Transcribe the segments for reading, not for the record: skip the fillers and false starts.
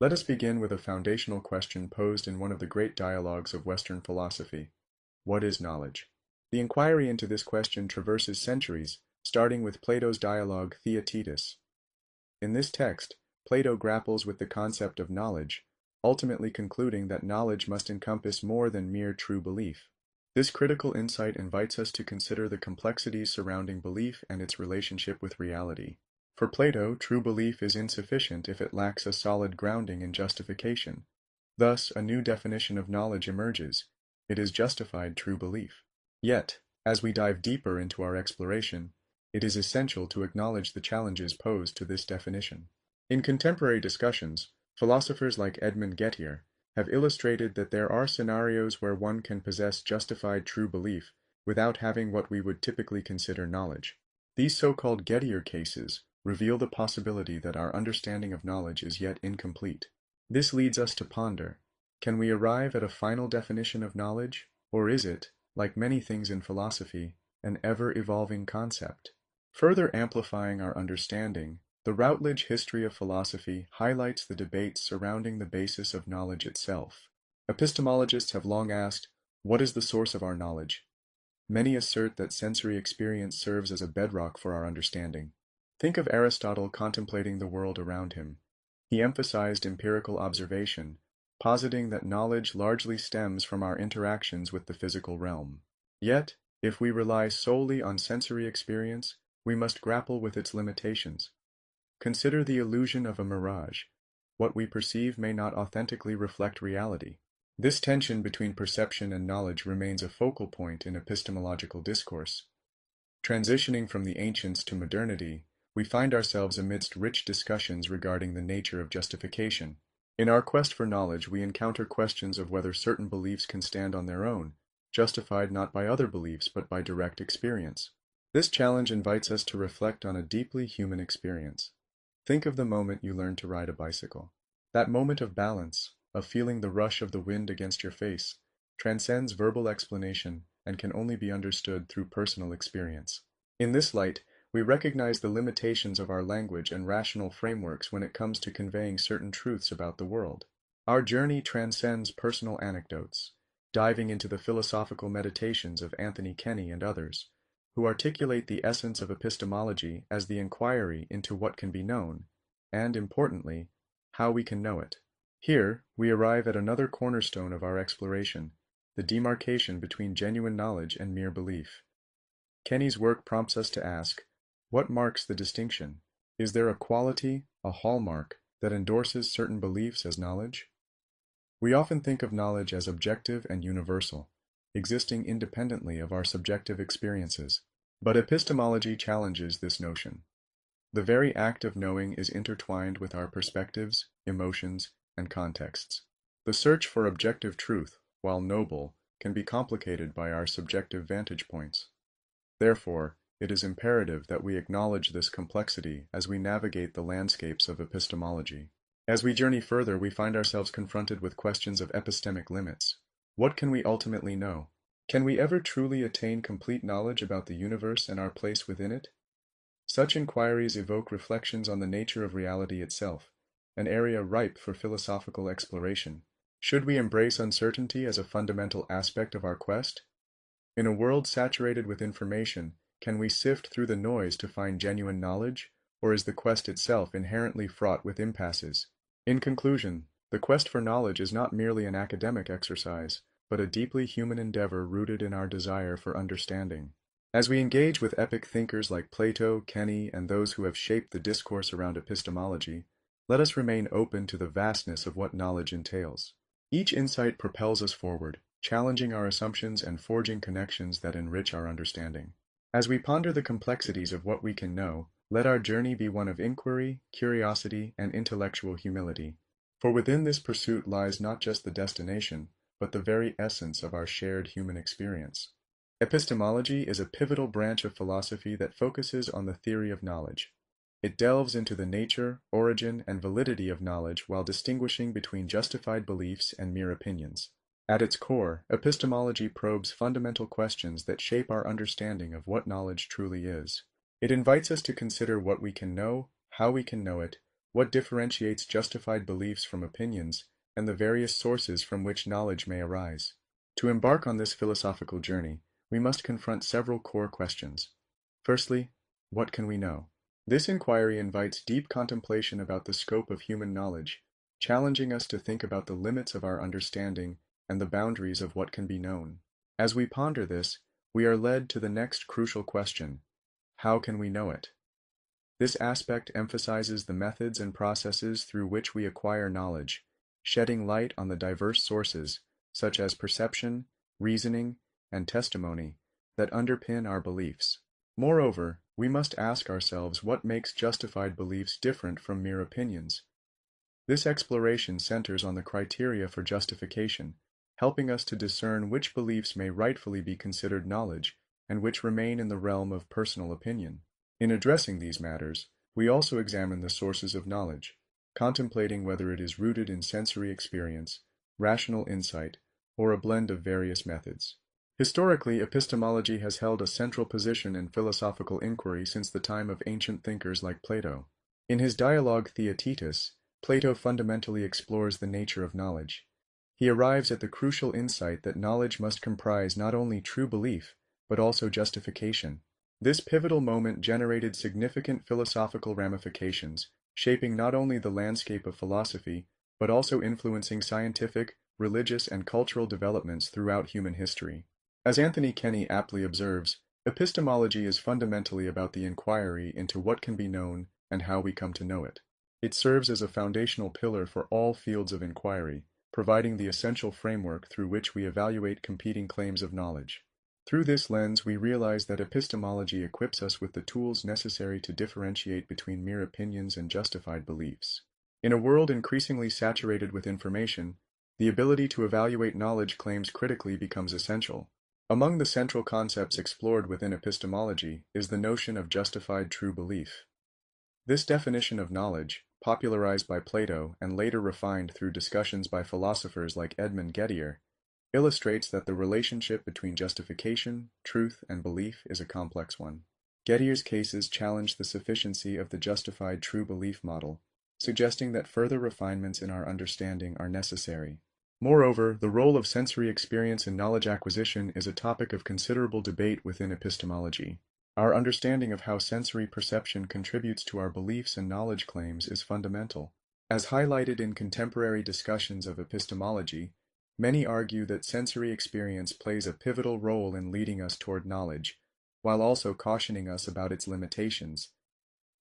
Let us begin with a foundational question posed in one of the great dialogues of Western philosophy. What is knowledge? The inquiry into this question traverses centuries, starting with Plato's dialogue Theaetetus. In this text, Plato grapples with the concept of knowledge, ultimately concluding that knowledge must encompass more than mere true belief. This critical insight invites us to consider the complexities surrounding belief and its relationship with reality. For Plato, true belief is insufficient if it lacks a solid grounding in justification. Thus, a new definition of knowledge emerges. It is justified true belief. Yet, as we dive deeper into our exploration, it is essential to acknowledge the challenges posed to this definition. In contemporary discussions, philosophers like Edmund Gettier have illustrated that there are scenarios where one can possess justified true belief without having what we would typically consider knowledge. These so-called Gettier cases reveal the possibility that our understanding of knowledge is yet incomplete. This leads us to ponder, can we arrive at a final definition of knowledge, or is it, like many things in philosophy, an ever-evolving concept? Further amplifying our understanding, the Routledge History of Philosophy highlights the debates surrounding the basis of knowledge itself. Epistemologists have long asked, what is the source of our knowledge? Many assert that sensory experience serves as a bedrock for our understanding. Think of Aristotle contemplating the world around him. He emphasized empirical observation, positing that knowledge largely stems from our interactions with the physical realm. Yet, if we rely solely on sensory experience, we must grapple with its limitations. Consider the illusion of a mirage. What we perceive may not authentically reflect reality. This tension between perception and knowledge remains a focal point in epistemological discourse. Transitioning from the ancients to modernity, we find ourselves amidst rich discussions regarding the nature of justification. In our quest for knowledge, we encounter questions of whether certain beliefs can stand on their own, justified not by other beliefs but by direct experience. This challenge invites us to reflect on a deeply human experience. Think of the moment you learned to ride a bicycle. That moment of balance, of feeling the rush of the wind against your face, transcends verbal explanation and can only be understood through personal experience. In this light, we recognize the limitations of our language and rational frameworks when it comes to conveying certain truths about the world. Our journey transcends personal anecdotes, diving into the philosophical meditations of Anthony Kenny and others, who articulate the essence of epistemology as the inquiry into what can be known, and, importantly, how we can know it. Here, we arrive at another cornerstone of our exploration, the demarcation between genuine knowledge and mere belief. Kenny's work prompts us to ask, what marks the distinction? Is there a quality, a hallmark, that endorses certain beliefs as knowledge? We often think of knowledge as objective and universal, existing independently of our subjective experiences. But epistemology challenges this notion. The very act of knowing is intertwined with our perspectives, emotions, and contexts. The search for objective truth, while noble, can be complicated by our subjective vantage points. Therefore, it is imperative that we acknowledge this complexity as we navigate the landscapes of epistemology. As we journey further, we find ourselves confronted with questions of epistemic limits. What can we ultimately know? Can we ever truly attain complete knowledge about the universe and our place within it? Such inquiries evoke reflections on the nature of reality itself, an area ripe for philosophical exploration. Should we embrace uncertainty as a fundamental aspect of our quest? In a world saturated with information, can we sift through the noise to find genuine knowledge, or is the quest itself inherently fraught with impasses? In conclusion, the quest for knowledge is not merely an academic exercise, but a deeply human endeavor rooted in our desire for understanding. As we engage with epic thinkers like Plato, Kenny, and those who have shaped the discourse around epistemology, let us remain open to the vastness of what knowledge entails. Each insight propels us forward, challenging our assumptions and forging connections that enrich our understanding. As we ponder the complexities of what we can know, let our journey be one of inquiry, curiosity, and intellectual humility. For within this pursuit lies not just the destination, but the very essence of our shared human experience. Epistemology is a pivotal branch of philosophy that focuses on the theory of knowledge. It delves into the nature, origin, and validity of knowledge while distinguishing between justified beliefs and mere opinions. At its core, epistemology probes fundamental questions that shape our understanding of what knowledge truly is. It invites us to consider what we can know, how we can know it, what differentiates justified beliefs from opinions, and the various sources from which knowledge may arise. To embark on this philosophical journey, we must confront several core questions. Firstly, what can we know? This inquiry invites deep contemplation about the scope of human knowledge, challenging us to think about the limits of our understanding and the boundaries of what can be known. As we ponder this, we are led to the next crucial question: how can we know it? This aspect emphasizes the methods and processes through which we acquire knowledge, shedding light on the diverse sources, such as perception, reasoning, and testimony, that underpin our beliefs. Moreover, we must ask ourselves what makes justified beliefs different from mere opinions. This exploration centers on the criteria for justification, helping us to discern which beliefs may rightfully be considered knowledge and which remain in the realm of personal opinion. In addressing these matters, we also examine the sources of knowledge, contemplating whether it is rooted in sensory experience, rational insight, or a blend of various methods. Historically, epistemology has held a central position in philosophical inquiry since the time of ancient thinkers like Plato. In his dialogue Theaetetus, Plato fundamentally explores the nature of knowledge. He arrives at the crucial insight that knowledge must comprise not only true belief, but also justification. This pivotal moment generated significant philosophical ramifications, shaping not only the landscape of philosophy, but also influencing scientific, religious, and cultural developments throughout human history. As Anthony Kenny aptly observes, epistemology is fundamentally about the inquiry into what can be known and how we come to know it. It serves as a foundational pillar for all fields of inquiry, providing the essential framework through which we evaluate competing claims of knowledge. Through this lens, we realize that epistemology equips us with the tools necessary to differentiate between mere opinions and justified beliefs. In a world increasingly saturated with information, the ability to evaluate knowledge claims critically becomes essential. Among the central concepts explored within epistemology is the notion of justified true belief. This definition of knowledge, popularized by Plato and later refined through discussions by philosophers like Edmund Gettier, illustrates that the relationship between justification, truth, and belief is a complex one. Gettier's cases challenge the sufficiency of the justified true belief model, suggesting that further refinements in our understanding are necessary. Moreover, the role of sensory experience in knowledge acquisition is a topic of considerable debate within epistemology. Our understanding of how sensory perception contributes to our beliefs and knowledge claims is fundamental. As highlighted in contemporary discussions of epistemology, many argue that sensory experience plays a pivotal role in leading us toward knowledge, while also cautioning us about its limitations.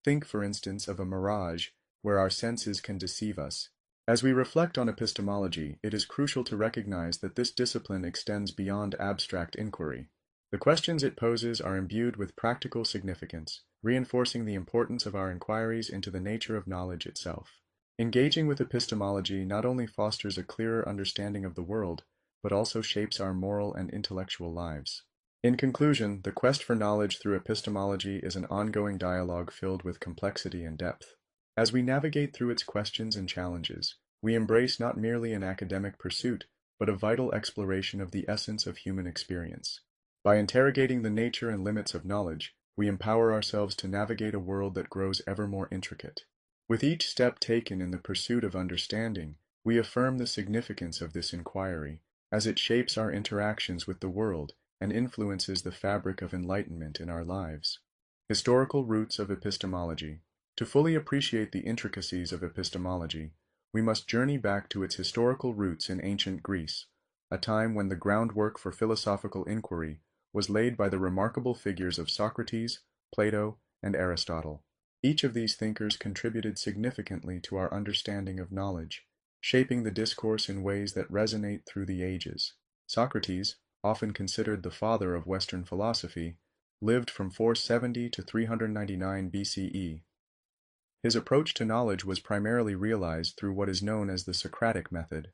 Think, for instance, of a mirage, where our senses can deceive us. As we reflect on epistemology, it is crucial to recognize that this discipline extends beyond abstract inquiry. The questions it poses are imbued with practical significance, reinforcing the importance of our inquiries into the nature of knowledge itself. Engaging with epistemology not only fosters a clearer understanding of the world, but also shapes our moral and intellectual lives. In conclusion, the quest for knowledge through epistemology is an ongoing dialogue filled with complexity and depth. As we navigate through its questions and challenges, we embrace not merely an academic pursuit, but a vital exploration of the essence of human experience. By interrogating the nature and limits of knowledge, we empower ourselves to navigate a world that grows ever more intricate. With each step taken in the pursuit of understanding, we affirm the significance of this inquiry, as it shapes our interactions with the world and influences the fabric of enlightenment in our lives. Historical roots of epistemology. To fully appreciate the intricacies of epistemology, we must journey back to its historical roots in ancient Greece, a time when the groundwork for philosophical inquiry was laid by the remarkable figures of Socrates, Plato, and Aristotle. Each of these thinkers contributed significantly to our understanding of knowledge, shaping the discourse in ways that resonate through the ages. Socrates, often considered the father of Western philosophy, lived from 470 to 399 BCE. His approach to knowledge was primarily realized through what is known as the Socratic method,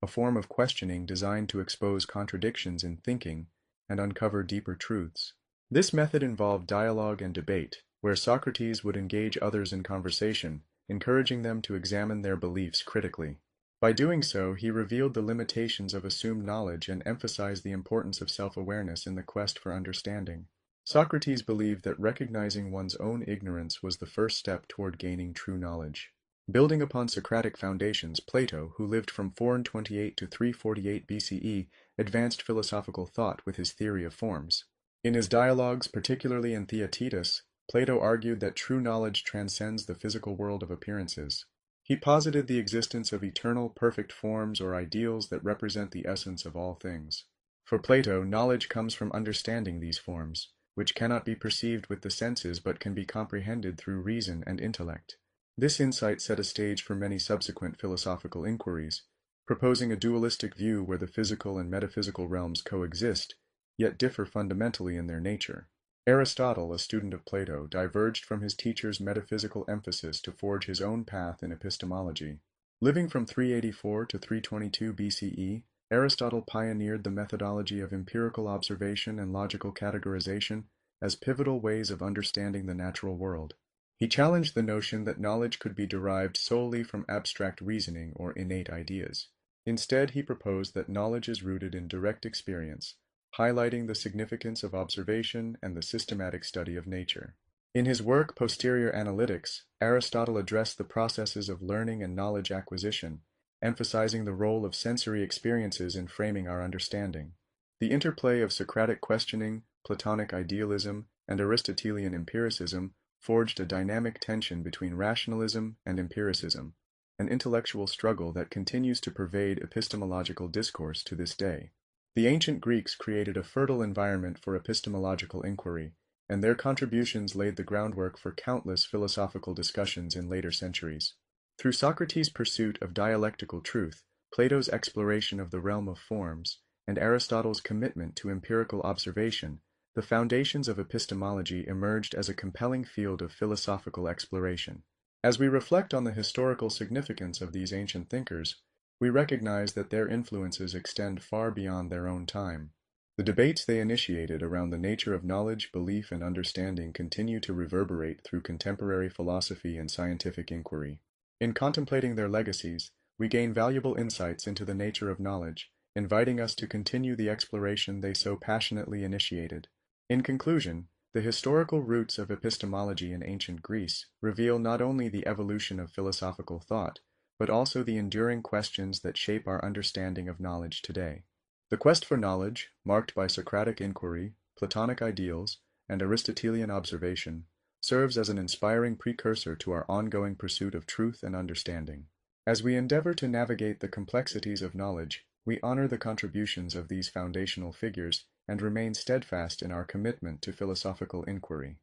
a form of questioning designed to expose contradictions in thinking and uncover deeper truths. This method involved dialogue and debate, where Socrates would engage others in conversation, encouraging them to examine their beliefs critically. By doing so, he revealed the limitations of assumed knowledge and emphasized the importance of self-awareness in the quest for understanding. Socrates believed that recognizing one's own ignorance was the first step toward gaining true knowledge. Building upon Socratic foundations, Plato, who lived from 428 to 348 BCE, advanced philosophical thought with his theory of forms. In his dialogues, particularly in Theaetetus, Plato argued that true knowledge transcends the physical world of appearances. He posited the existence of eternal, perfect forms or ideals that represent the essence of all things. For Plato, knowledge comes from understanding these forms, which cannot be perceived with the senses but can be comprehended through reason and intellect. This insight set a stage for many subsequent philosophical inquiries, proposing a dualistic view where the physical and metaphysical realms coexist, yet differ fundamentally in their nature. Aristotle, a student of Plato, diverged from his teacher's metaphysical emphasis to forge his own path in epistemology. Living from 384 to 322 BCE, Aristotle pioneered the methodology of empirical observation and logical categorization as pivotal ways of understanding the natural world. He challenged the notion that knowledge could be derived solely from abstract reasoning or innate ideas. Instead, he proposed that knowledge is rooted in direct experience, highlighting the significance of observation and the systematic study of nature. In his work Posterior Analytics, Aristotle addressed the processes of learning and knowledge acquisition, emphasizing the role of sensory experiences in framing our understanding. The interplay of Socratic questioning, Platonic idealism, and Aristotelian empiricism forged a dynamic tension between rationalism and empiricism, an intellectual struggle that continues to pervade epistemological discourse to this day. The ancient Greeks created a fertile environment for epistemological inquiry, and their contributions laid the groundwork for countless philosophical discussions in later centuries. Through Socrates' pursuit of dialectical truth, Plato's exploration of the realm of forms, and Aristotle's commitment to empirical observation, the foundations of epistemology emerged as a compelling field of philosophical exploration. As we reflect on the historical significance of these ancient thinkers, we recognize that their influences extend far beyond their own time. The debates they initiated around the nature of knowledge, belief, and understanding continue to reverberate through contemporary philosophy and scientific inquiry. In contemplating their legacies, we gain valuable insights into the nature of knowledge, inviting us to continue the exploration they so passionately initiated. In conclusion, the historical roots of epistemology in ancient Greece reveal not only the evolution of philosophical thought, but also the enduring questions that shape our understanding of knowledge today. The quest for knowledge, marked by Socratic inquiry, Platonic ideals, and Aristotelian observation, serves as an inspiring precursor to our ongoing pursuit of truth and understanding. As we endeavor to navigate the complexities of knowledge, we honor the contributions of these foundational figures and remain steadfast in our commitment to philosophical inquiry.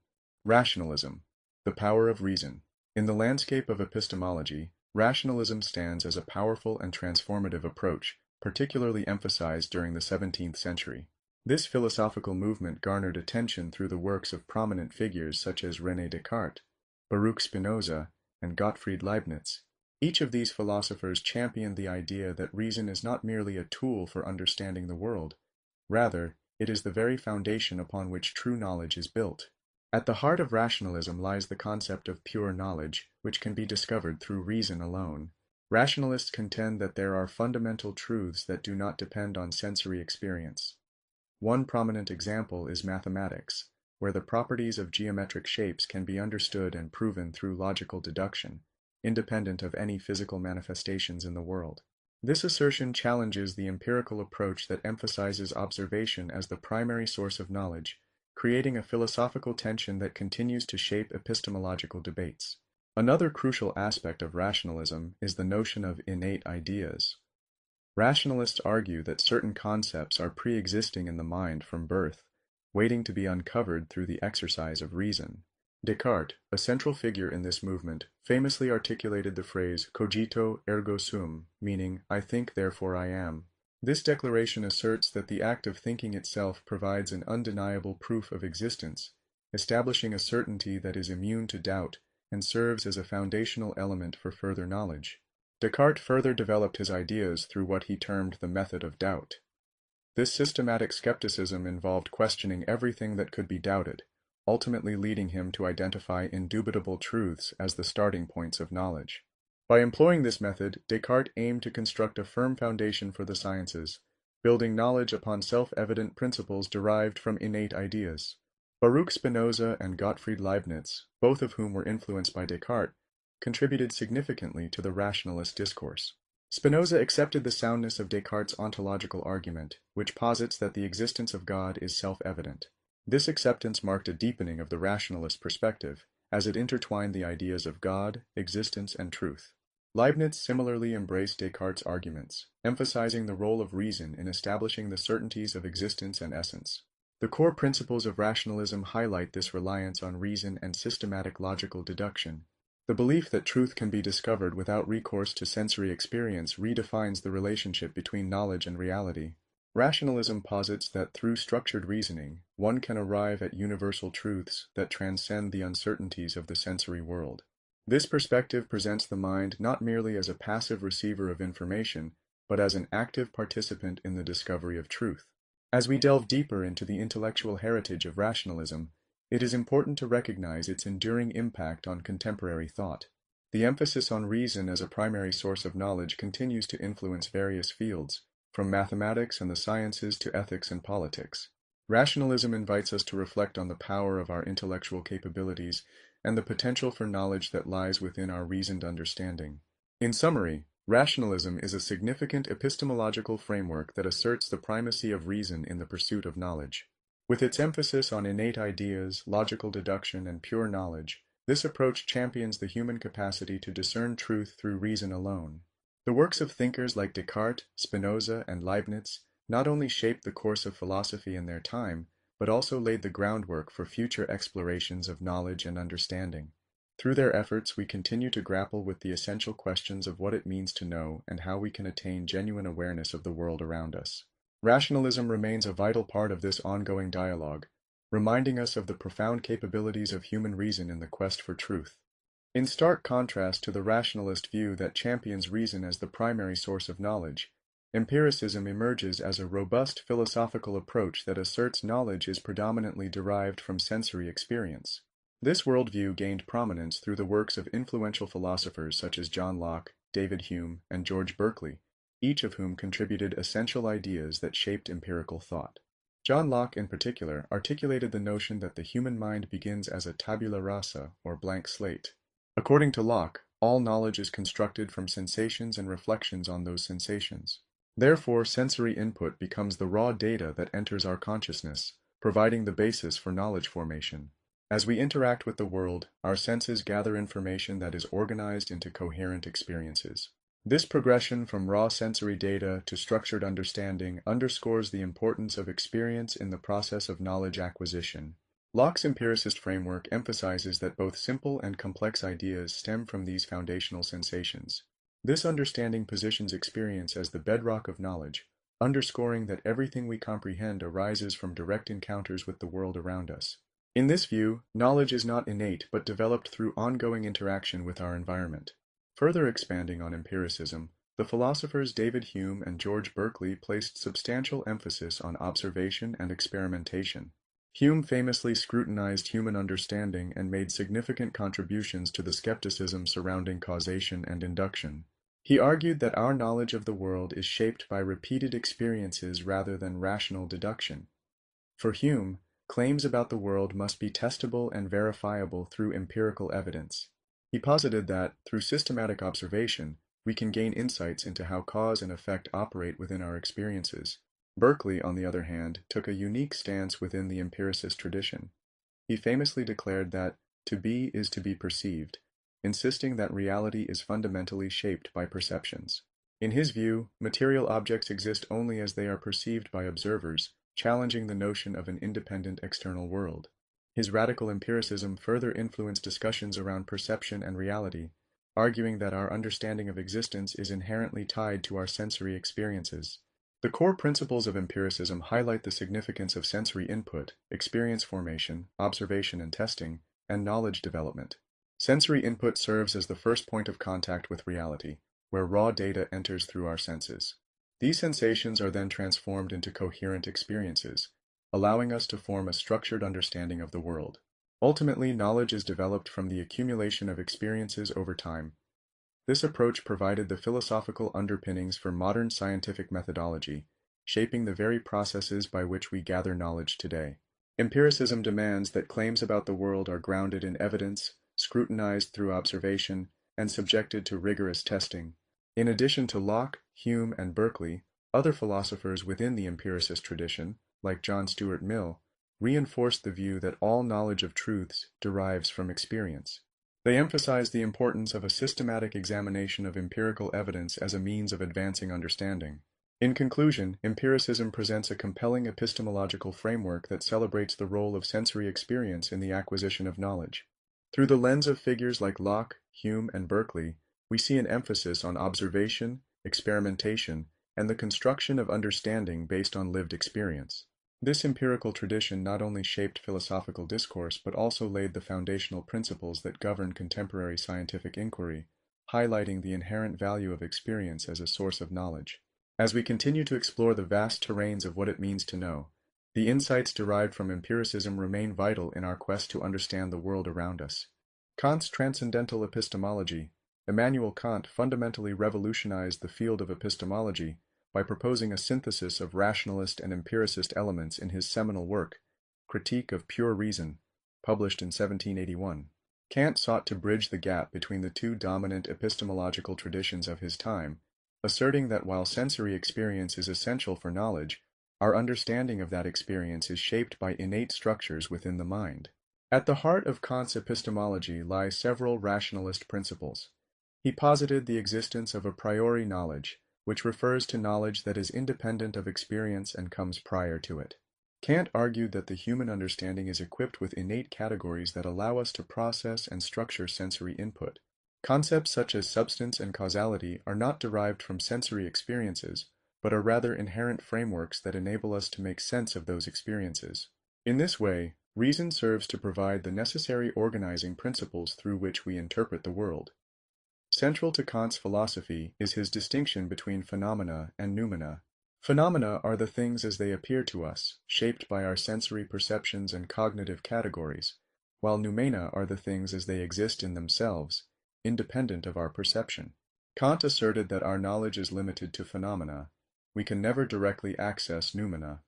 Rationalism, the power of reason. In the landscape of epistemology, rationalism stands as a powerful and transformative approach, particularly emphasized during the 17th century. This philosophical movement garnered attention through the works of prominent figures such as René Descartes, Baruch Spinoza, and Gottfried Leibniz. Each of these philosophers championed the idea that reason is not merely a tool for understanding the world. Rather, it is the very foundation upon which true knowledge is built. At the heart of rationalism lies the concept of pure knowledge, which can be discovered through reason alone. Rationalists contend that there are fundamental truths that do not depend on sensory experience. One prominent example is mathematics, where the properties of geometric shapes can be understood and proven through logical deduction, independent of any physical manifestations in the world. This assertion challenges the empirical approach that emphasizes observation as the primary source of knowledge, creating a philosophical tension that continues to shape epistemological debates. Another crucial aspect of rationalism is the notion of innate ideas. Rationalists argue that certain concepts are pre-existing in the mind from birth, waiting to be uncovered through the exercise of reason. Descartes, a central figure in this movement, famously articulated the phrase cogito ergo sum, meaning I think therefore I am. This declaration asserts that the act of thinking itself provides an undeniable proof of existence, establishing a certainty that is immune to doubt and serves as a foundational element for further knowledge. Descartes further developed his ideas through what he termed the method of doubt. This systematic skepticism involved questioning everything that could be doubted, ultimately leading him to identify indubitable truths as the starting points of knowledge. By employing this method, Descartes aimed to construct a firm foundation for the sciences, building knowledge upon self-evident principles derived from innate ideas. Baruch Spinoza and Gottfried Leibniz, both of whom were influenced by Descartes, contributed significantly to the rationalist discourse. Spinoza accepted the soundness of Descartes' ontological argument, which posits that the existence of God is self-evident. This acceptance marked a deepening of the rationalist perspective, as it intertwined the ideas of God, existence, and truth. Leibniz similarly embraced Descartes' arguments, emphasizing the role of reason in establishing the certainties of existence and essence. The core principles of rationalism highlight this reliance on reason and systematic logical deduction. The belief that truth can be discovered without recourse to sensory experience redefines the relationship between knowledge and reality. Rationalism posits that through structured reasoning, one can arrive at universal truths that transcend the uncertainties of the sensory world. This perspective presents the mind not merely as a passive receiver of information, but as an active participant in the discovery of truth. As we delve deeper into the intellectual heritage of rationalism, it is important to recognize its enduring impact on contemporary thought. The emphasis on reason as a primary source of knowledge continues to influence various fields, from mathematics and the sciences to ethics and politics. Rationalism invites us to reflect on the power of our intellectual capabilities and the potential for knowledge that lies within our reasoned understanding. In summary, rationalism is a significant epistemological framework that asserts the primacy of reason in the pursuit of knowledge. With its emphasis on innate ideas, logical deduction, and pure knowledge, this approach champions the human capacity to discern truth through reason alone. The works of thinkers like Descartes, Spinoza, and Leibniz not only shaped the course of philosophy in their time, but also laid the groundwork for future explorations of knowledge and understanding. Through their efforts, we continue to grapple with the essential questions of what it means to know and how we can attain genuine awareness of the world around us. Rationalism remains a vital part of this ongoing dialogue, reminding us of the profound capabilities of human reason in the quest for truth. In stark contrast to the rationalist view that champions reason as the primary source of knowledge, empiricism emerges as a robust philosophical approach that asserts knowledge is predominantly derived from sensory experience. This worldview gained prominence through the works of influential philosophers such as John Locke, David Hume, and George Berkeley, each of whom contributed essential ideas that shaped empirical thought. John Locke, in particular, articulated the notion that the human mind begins as a tabula rasa, or blank slate. According to Locke, all knowledge is constructed from sensations and reflections on those sensations. Therefore, sensory input becomes the raw data that enters our consciousness, providing the basis for knowledge formation. As we interact with the world, our senses gather information that is organized into coherent experiences. This progression from raw sensory data to structured understanding underscores the importance of experience in the process of knowledge acquisition. Locke's empiricist framework emphasizes that both simple and complex ideas stem from these foundational sensations. This understanding positions experience as the bedrock of knowledge, underscoring that everything we comprehend arises from direct encounters with the world around us. In this view, knowledge is not innate but developed through ongoing interaction with our environment. Further expanding on empiricism, the philosophers David Hume and George Berkeley placed substantial emphasis on observation and experimentation. Hume famously scrutinized human understanding and made significant contributions to the skepticism surrounding causation and induction. He argued that our knowledge of the world is shaped by repeated experiences rather than rational deduction. For Hume, claims about the world must be testable and verifiable through empirical evidence. He posited that, through systematic observation, we can gain insights into how cause and effect operate within our experiences. Berkeley, on the other hand, took a unique stance within the empiricist tradition. He famously declared that to be is to be perceived, insisting that reality is fundamentally shaped by perceptions. In his view, material objects exist only as they are perceived by observers, challenging the notion of an independent external world. His radical empiricism further influenced discussions around perception and reality, arguing that our understanding of existence is inherently tied to our sensory experiences. The core principles of empiricism highlight the significance of sensory input, experience formation, observation and testing, and knowledge development. Sensory input serves as the first point of contact with reality, where raw data enters through our senses. These sensations are then transformed into coherent experiences, allowing us to form a structured understanding of the world. Ultimately, knowledge is developed from the accumulation of experiences over time. This approach provided the philosophical underpinnings for modern scientific methodology, shaping the very processes by which we gather knowledge today. Empiricism demands that claims about the world are grounded in evidence, scrutinized through observation, and subjected to rigorous testing. In addition to Locke, Hume, and Berkeley, other philosophers within the empiricist tradition, like John Stuart Mill, reinforced the view that all knowledge of truths derives from experience. They emphasized the importance of a systematic examination of empirical evidence as a means of advancing understanding. In conclusion, empiricism presents a compelling epistemological framework that celebrates the role of sensory experience in the acquisition of knowledge. Through the lens of figures like Locke, Hume, and Berkeley, we see an emphasis on observation, experimentation, and the construction of understanding based on lived experience. This empirical tradition not only shaped philosophical discourse but also laid the foundational principles that govern contemporary scientific inquiry, highlighting the inherent value of experience as a source of knowledge. As we continue to explore the vast terrains of what it means to know, the insights derived from empiricism remain vital in our quest to understand the world around us. Kant's transcendental epistemology. Immanuel Kant fundamentally revolutionized the field of epistemology by proposing a synthesis of rationalist and empiricist elements in his seminal work, Critique of Pure Reason, published in 1781. Kant sought to bridge the gap between the two dominant epistemological traditions of his time, asserting that while sensory experience is essential for knowledge, our understanding of that experience is shaped by innate structures within the mind. At the heart of Kant's epistemology lie several rationalist principles. He posited the existence of a priori knowledge, which refers to knowledge that is independent of experience and comes prior to it. Kant argued that the human understanding is equipped with innate categories that allow us to process and structure sensory input. Concepts such as substance and causality are not derived from sensory experiences, but are rather inherent frameworks that enable us to make sense of those experiences. In this way, reason serves to provide the necessary organizing principles through which we interpret the world. Central to Kant's philosophy is his distinction between phenomena and noumena. Phenomena are the things as they appear to us, shaped by our sensory perceptions and cognitive categories, while noumena are the things as they exist in themselves, independent of our perception. Kant asserted that our knowledge is limited to phenomena. We can never directly access noumena.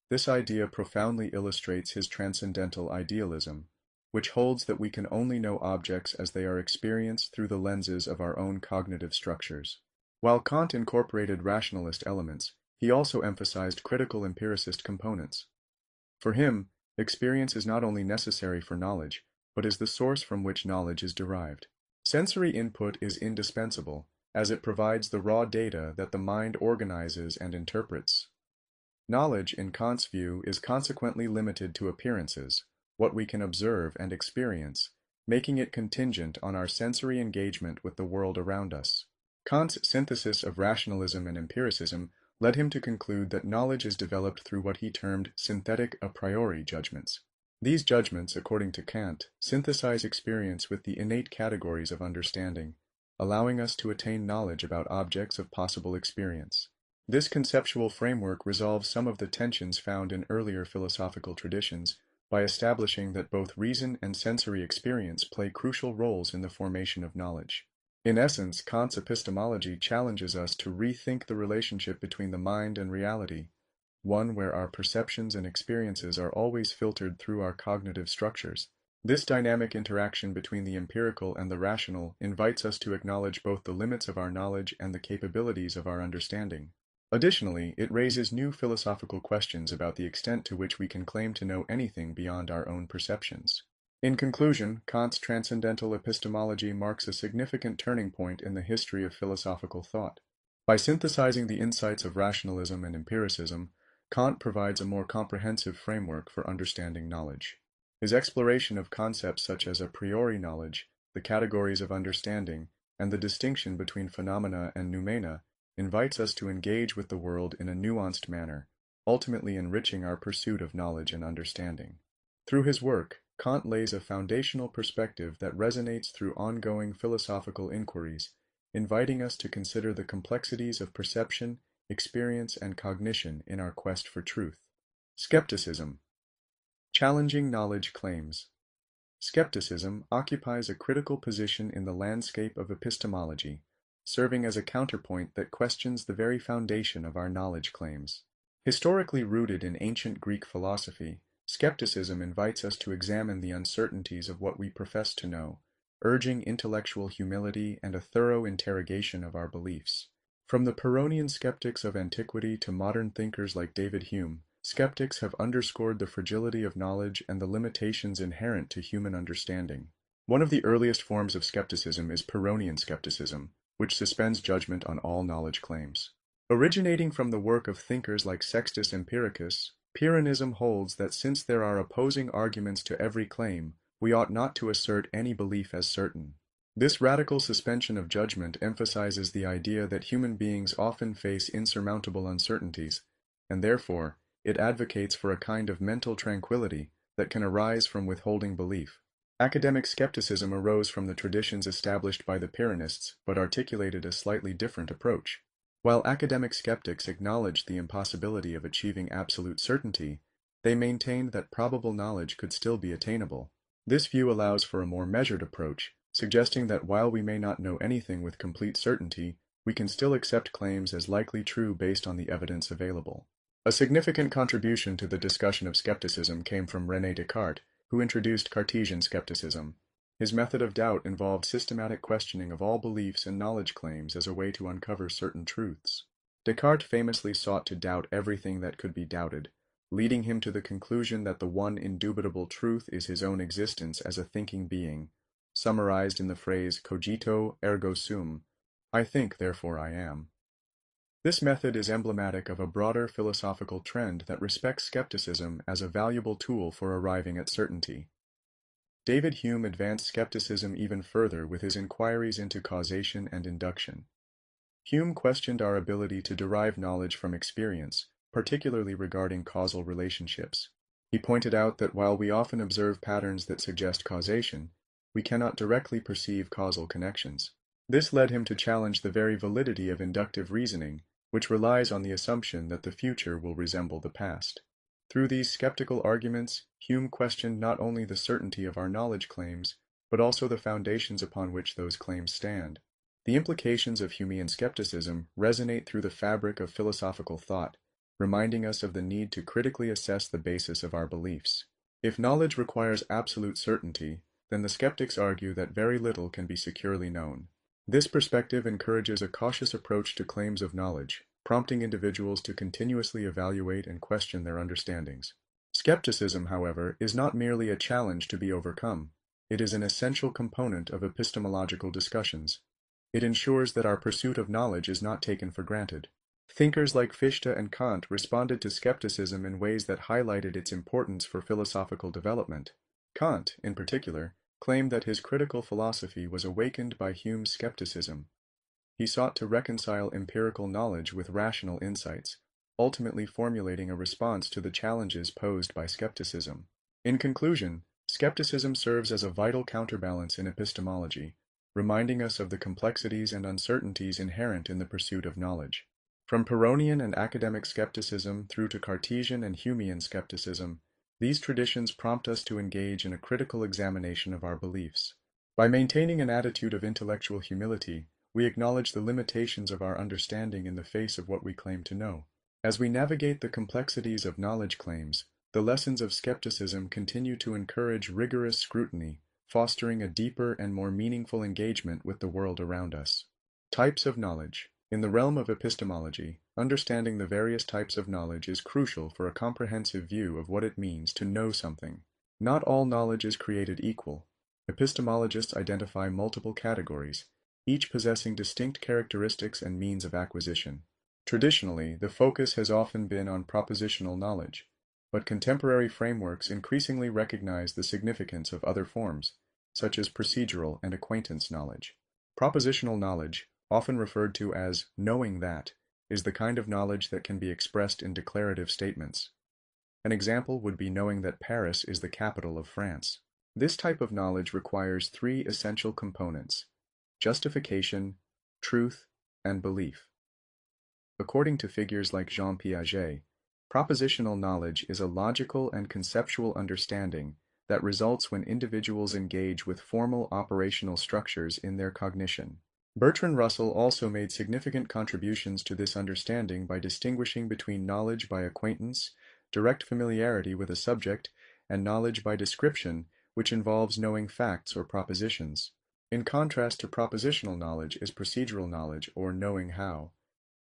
This idea profoundly illustrates his transcendental idealism, which holds that we can only know objects as they are experienced through the lenses of our own cognitive structures. While Kant incorporated rationalist elements, he also emphasized critical empiricist components. For him, experience is not only necessary for knowledge, but is the source from which knowledge is derived. Sensory input is indispensable, as it provides the raw data that the mind organizes and interprets. Knowledge, in Kant's view, is consequently limited to appearances, what we can observe and experience, making it contingent on our sensory engagement with the world around us. Kant's synthesis of rationalism and empiricism led him to conclude that knowledge is developed through what he termed synthetic a priori judgments. These judgments, according to Kant, synthesize experience with the innate categories of understanding, allowing us to attain knowledge about objects of possible experience. This conceptual framework resolves some of the tensions found in earlier philosophical traditions by establishing that both reason and sensory experience play crucial roles in the formation of knowledge. In essence, Kant's epistemology challenges us to rethink the relationship between the mind and reality, one where our perceptions and experiences are always filtered through our cognitive structures. This dynamic interaction between the empirical and the rational invites us to acknowledge both the limits of our knowledge and the capabilities of our understanding. Additionally, it raises new philosophical questions about the extent to which we can claim to know anything beyond our own perceptions. In conclusion, Kant's transcendental epistemology marks a significant turning point in the history of philosophical thought. By synthesizing the insights of rationalism and empiricism, Kant provides a more comprehensive framework for understanding knowledge. His exploration of concepts such as a priori knowledge, the categories of understanding, and the distinction between phenomena and noumena invites us to engage with the world in a nuanced manner, ultimately enriching our pursuit of knowledge and understanding. Through his work, Kant lays a foundational perspective that resonates through ongoing philosophical inquiries, inviting us to consider the complexities of perception, experience, and cognition in our quest for truth. Skepticism. Challenging knowledge claims. Skepticism occupies a critical position in the landscape of epistemology, serving as a counterpoint that questions the very foundation of our knowledge claims. Historically rooted in ancient Greek philosophy, skepticism invites us to examine the uncertainties of what we profess to know, urging intellectual humility and a thorough interrogation of our beliefs. From the Pyrrhonian skeptics of antiquity to modern thinkers like David Hume, skeptics have underscored the fragility of knowledge and the limitations inherent to human understanding. One of the earliest forms of skepticism is Pyrrhonian skepticism, which suspends judgment on all knowledge claims. Originating from the work of thinkers like Sextus Empiricus, Pyrrhonism holds that since there are opposing arguments to every claim, we ought not to assert any belief as certain. This radical suspension of judgment emphasizes the idea that human beings often face insurmountable uncertainties, and therefore, it advocates for a kind of mental tranquility that can arise from withholding belief. Academic skepticism arose from the traditions established by the Pyrrhonists, but articulated a slightly different approach. While academic skeptics acknowledged the impossibility of achieving absolute certainty, they maintained that probable knowledge could still be attainable. This view allows for a more measured approach, suggesting that while we may not know anything with complete certainty, we can still accept claims as likely true based on the evidence available. A significant contribution to the discussion of skepticism came from René Descartes, who introduced Cartesian skepticism. His method of doubt involved systematic questioning of all beliefs and knowledge claims as a way to uncover certain truths. Descartes famously sought to doubt everything that could be doubted, leading him to the conclusion that the one indubitable truth is his own existence as a thinking being, summarized in the phrase cogito ergo sum, I think, therefore I am. This method is emblematic of a broader philosophical trend that respects skepticism as a valuable tool for arriving at certainty. David Hume advanced skepticism even further with his inquiries into causation and induction. Hume questioned our ability to derive knowledge from experience, particularly regarding causal relationships. He pointed out that while we often observe patterns that suggest causation, we cannot directly perceive causal connections. This led him to challenge the very validity of inductive reasoning, which relies on the assumption that the future will resemble the past. Through these skeptical arguments, Hume questioned not only the certainty of our knowledge claims, but also the foundations upon which those claims stand. The implications of Humean skepticism resonate through the fabric of philosophical thought, reminding us of the need to critically assess the basis of our beliefs. If knowledge requires absolute certainty, then the skeptics argue that very little can be securely known. This perspective encourages a cautious approach to claims of knowledge, prompting individuals to continuously evaluate and question their understandings. Skepticism, however, is not merely a challenge to be overcome. It is an essential component of epistemological discussions. It ensures that our pursuit of knowledge is not taken for granted. Thinkers like Fichte and Kant responded to skepticism in ways that highlighted its importance for philosophical development. Kant, in particular, claimed that his critical philosophy was awakened by Hume's skepticism. He sought to reconcile empirical knowledge with rational insights, ultimately formulating a response to the challenges posed by skepticism. In conclusion, skepticism serves as a vital counterbalance in epistemology, reminding us of the complexities and uncertainties inherent in the pursuit of knowledge. From Pyrrhonian and academic skepticism through to Cartesian and Humean skepticism, these traditions prompt us to engage in a critical examination of our beliefs. By maintaining an attitude of intellectual humility, we acknowledge the limitations of our understanding in the face of what we claim to know. As we navigate the complexities of knowledge claims, the lessons of skepticism continue to encourage rigorous scrutiny, fostering a deeper and more meaningful engagement with the world around us. Types of knowledge. In the realm of epistemology, understanding the various types of knowledge is crucial for a comprehensive view of what it means to know something. Not all knowledge is created equal. Epistemologists identify multiple categories, each possessing distinct characteristics and means of acquisition. Traditionally, the focus has often been on propositional knowledge, but contemporary frameworks increasingly recognize the significance of other forms, such as procedural and acquaintance knowledge. Propositional knowledge, often referred to as knowing that, is the kind of knowledge that can be expressed in declarative statements. An example would be knowing that Paris is the capital of France. This type of knowledge requires three essential components: justification, truth, and belief. According to figures like Jean Piaget, propositional knowledge is a logical and conceptual understanding that results when individuals engage with formal operational structures in their cognition. Bertrand Russell also made significant contributions to this understanding by distinguishing between knowledge by acquaintance, direct familiarity with a subject, and knowledge by description, which involves knowing facts or propositions. In contrast to propositional knowledge is procedural knowledge, or knowing how.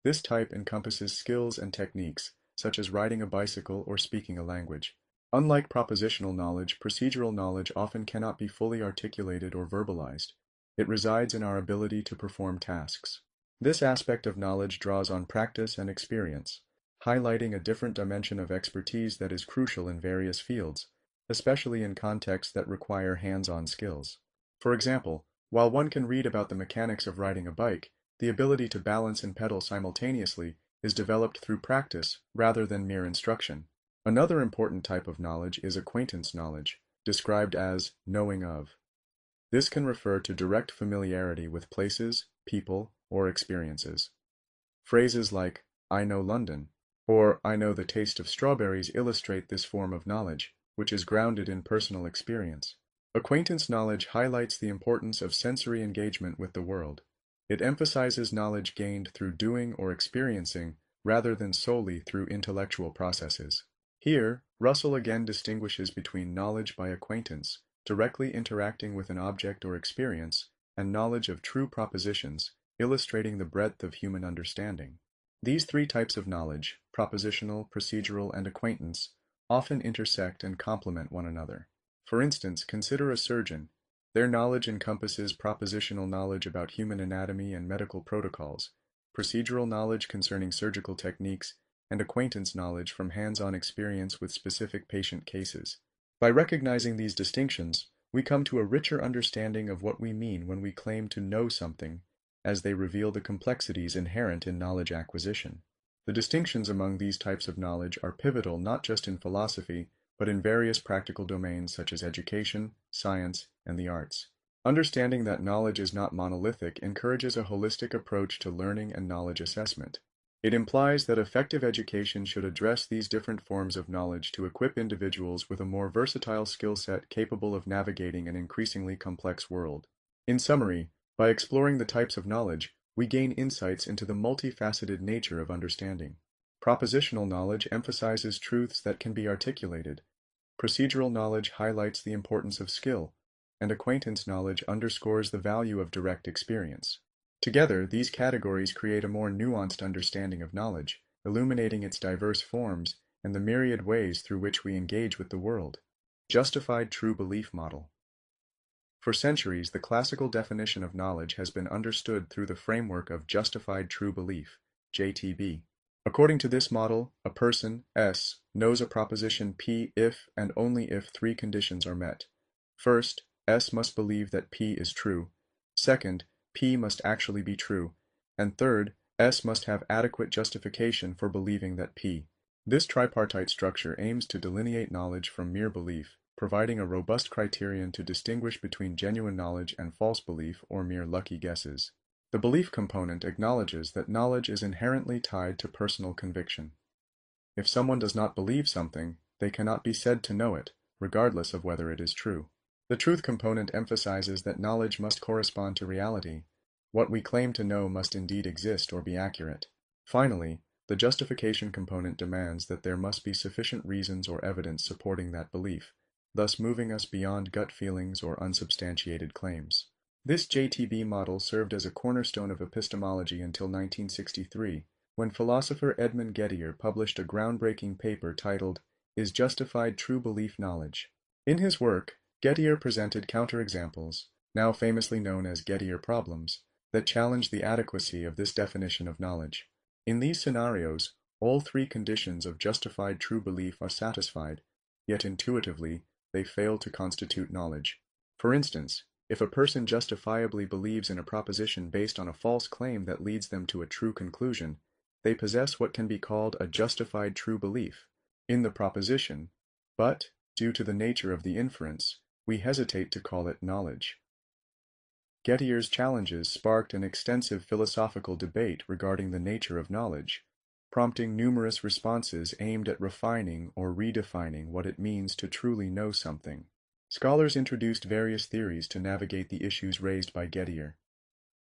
This type encompasses skills and techniques, such as riding a bicycle or speaking a language. Unlike propositional knowledge, procedural knowledge often cannot be fully articulated or verbalized. It resides in our ability to perform tasks. This aspect of knowledge draws on practice and experience, highlighting a different dimension of expertise that is crucial in various fields, especially in contexts that require hands-on skills. For example, while one can read about the mechanics of riding a bike, the ability to balance and pedal simultaneously is developed through practice rather than mere instruction. Another important type of knowledge is acquaintance knowledge, described as knowing of. This can refer to direct familiarity with places, people, or experiences. Phrases like, "I know London," or "I know the taste of strawberries" illustrate this form of knowledge, which is grounded in personal experience. Acquaintance knowledge highlights the importance of sensory engagement with the world. It emphasizes knowledge gained through doing or experiencing rather than solely through intellectual processes. Here, Russell again distinguishes between knowledge by acquaintance, directly interacting with an object or experience, and knowledge of true propositions, illustrating the breadth of human understanding. These three types of knowledge, propositional, procedural, and acquaintance, often intersect and complement one another. For instance, consider a surgeon. Their knowledge encompasses propositional knowledge about human anatomy and medical protocols, procedural knowledge concerning surgical techniques, and acquaintance knowledge from hands-on experience with specific patient cases. By recognizing these distinctions, we come to a richer understanding of what we mean when we claim to know something, as they reveal the complexities inherent in knowledge acquisition. The distinctions among these types of knowledge are pivotal not just in philosophy, but in various practical domains such as education, science, and the arts. Understanding that knowledge is not monolithic encourages a holistic approach to learning and knowledge assessment. It implies that effective education should address these different forms of knowledge to equip individuals with a more versatile skill set capable of navigating an increasingly complex world. In summary, by exploring the types of knowledge, we gain insights into the multifaceted nature of understanding. Propositional knowledge emphasizes truths that can be articulated. Procedural knowledge highlights the importance of skill, and acquaintance knowledge underscores the value of direct experience. Together, these categories create a more nuanced understanding of knowledge, illuminating its diverse forms and the myriad ways through which we engage with the world. Justified true belief model. For centuries, the classical definition of knowledge has been understood through the framework of justified true belief, JTB. According to this model, a person, S, knows a proposition P if and only if three conditions are met. First, S must believe that P is true. Second, P must actually be true. And third, S must have adequate justification for believing that P. This tripartite structure aims to delineate knowledge from mere belief, providing a robust criterion to distinguish between genuine knowledge and false belief or mere lucky guesses. The belief component acknowledges that knowledge is inherently tied to personal conviction. If someone does not believe something, they cannot be said to know it, regardless of whether it is true. The truth component emphasizes that knowledge must correspond to reality. What we claim to know must indeed exist or be accurate. Finally, the justification component demands that there must be sufficient reasons or evidence supporting that belief, thus moving us beyond gut feelings or unsubstantiated claims. This JTB model served as a cornerstone of epistemology until 1963, when philosopher Edmund Gettier published a groundbreaking paper titled, "Is Justified True Belief Knowledge?" In his work, Gettier presented counterexamples, now famously known as Gettier problems, that challenge the adequacy of this definition of knowledge. In these scenarios, all three conditions of justified true belief are satisfied, yet intuitively, they fail to constitute knowledge. For instance, if a person justifiably believes in a proposition based on a false claim that leads them to a true conclusion, they possess what can be called a justified true belief in the proposition, but, due to the nature of the inference, we hesitate to call it knowledge. Gettier's challenges sparked an extensive philosophical debate regarding the nature of knowledge, prompting numerous responses aimed at refining or redefining what it means to truly know something. Scholars introduced various theories to navigate the issues raised by Gettier.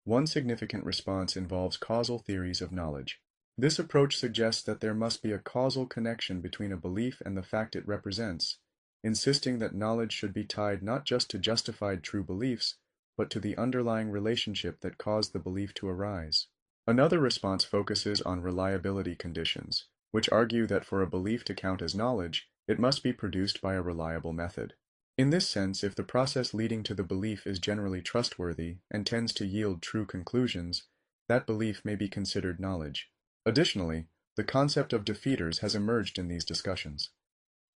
One significant response involves causal theories of knowledge. This approach suggests that there must be a causal connection between a belief and the fact it represents, insisting that knowledge should be tied not just to justified true beliefs, but to the underlying relationship that caused the belief to arise. Another response focuses on reliability conditions, which argue that for a belief to count as knowledge, it must be produced by a reliable method. In this sense, if the process leading to the belief is generally trustworthy and tends to yield true conclusions, that belief may be considered knowledge. Additionally, the concept of defeaters has emerged in these discussions.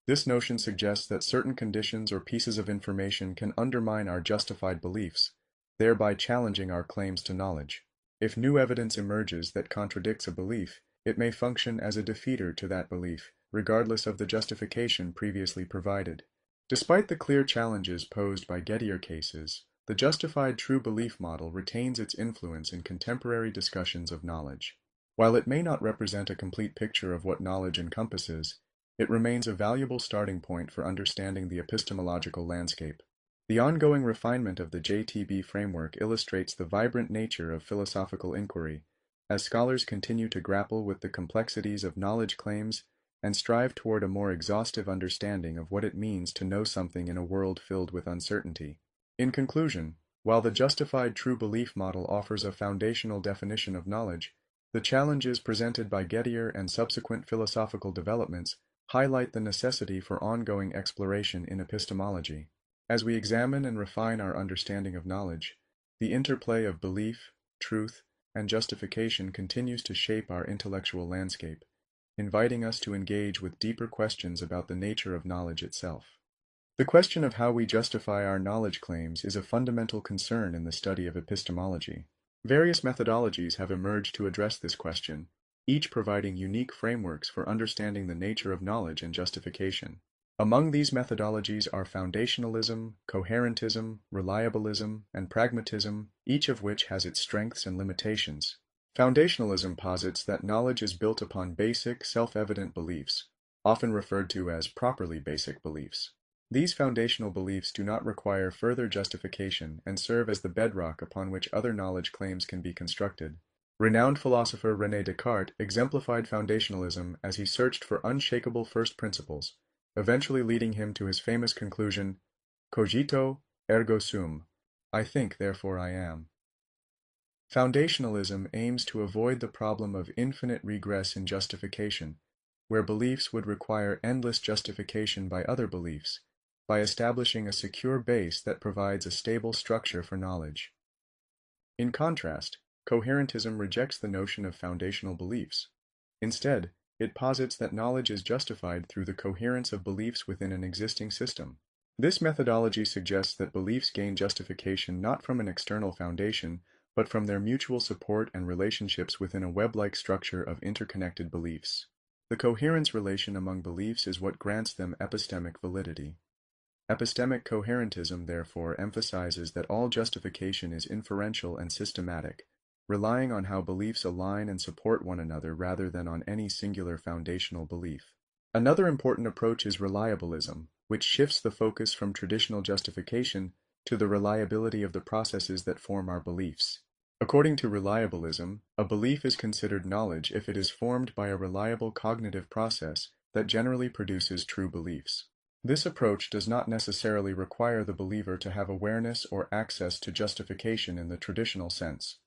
This notion suggests that certain conditions or pieces of information can undermine our justified beliefs, thereby challenging our claims to knowledge. If new evidence emerges that contradicts a belief, it may function as a defeater to that belief, regardless of the justification previously provided. Despite the clear challenges posed by Gettier cases, the justified true belief model retains its influence in contemporary discussions of knowledge. While it may not represent a complete picture of what knowledge encompasses, it remains a valuable starting point for understanding the epistemological landscape. The ongoing refinement of the JTB framework illustrates the vibrant nature of philosophical inquiry, as scholars continue to grapple with the complexities of knowledge claims and strive toward a more exhaustive understanding of what it means to know something in a world filled with uncertainty. In conclusion, while the justified true belief model offers a foundational definition of knowledge, the challenges presented by Gettier and subsequent philosophical developments highlight the necessity for ongoing exploration in epistemology. As we examine and refine our understanding of knowledge, the interplay of belief, truth, and justification continues to shape our intellectual landscape, inviting us to engage with deeper questions about the nature of knowledge itself. The question of how we justify our knowledge claims is a fundamental concern in the study of epistemology. Various methodologies have emerged to address this question, each providing unique frameworks for understanding the nature of knowledge and justification. Among these methodologies are foundationalism, coherentism, reliabilism, and pragmatism, each of which has its strengths and limitations. Foundationalism posits that knowledge is built upon basic, self-evident beliefs, often referred to as properly basic beliefs. These foundational beliefs do not require further justification and serve as the bedrock upon which other knowledge claims can be constructed. Renowned philosopher René Descartes exemplified foundationalism as he searched for unshakable first principles, eventually leading him to his famous conclusion, cogito ergo sum, I think, therefore I am. Foundationalism aims to avoid the problem of infinite regress in justification, where beliefs would require endless justification by other beliefs, by establishing a secure base that provides a stable structure for knowledge. In contrast, coherentism rejects the notion of foundational beliefs. Instead, it posits that knowledge is justified through the coherence of beliefs within an existing system. This methodology suggests that beliefs gain justification not from an external foundation, but from their mutual support and relationships within a web-like structure of interconnected beliefs. The coherence relation among beliefs is what grants them epistemic validity. Epistemic coherentism, therefore, emphasizes that all justification is inferential and systematic, relying on how beliefs align and support one another rather than on any singular foundational belief. Another important approach is reliabilism, which shifts the focus from traditional justification to the reliability of the processes that form our beliefs. According to reliabilism, a belief is considered knowledge if it is formed by a reliable cognitive process that generally produces true beliefs. This approach does not necessarily require the believer to have awareness or access to justification in the traditional sense.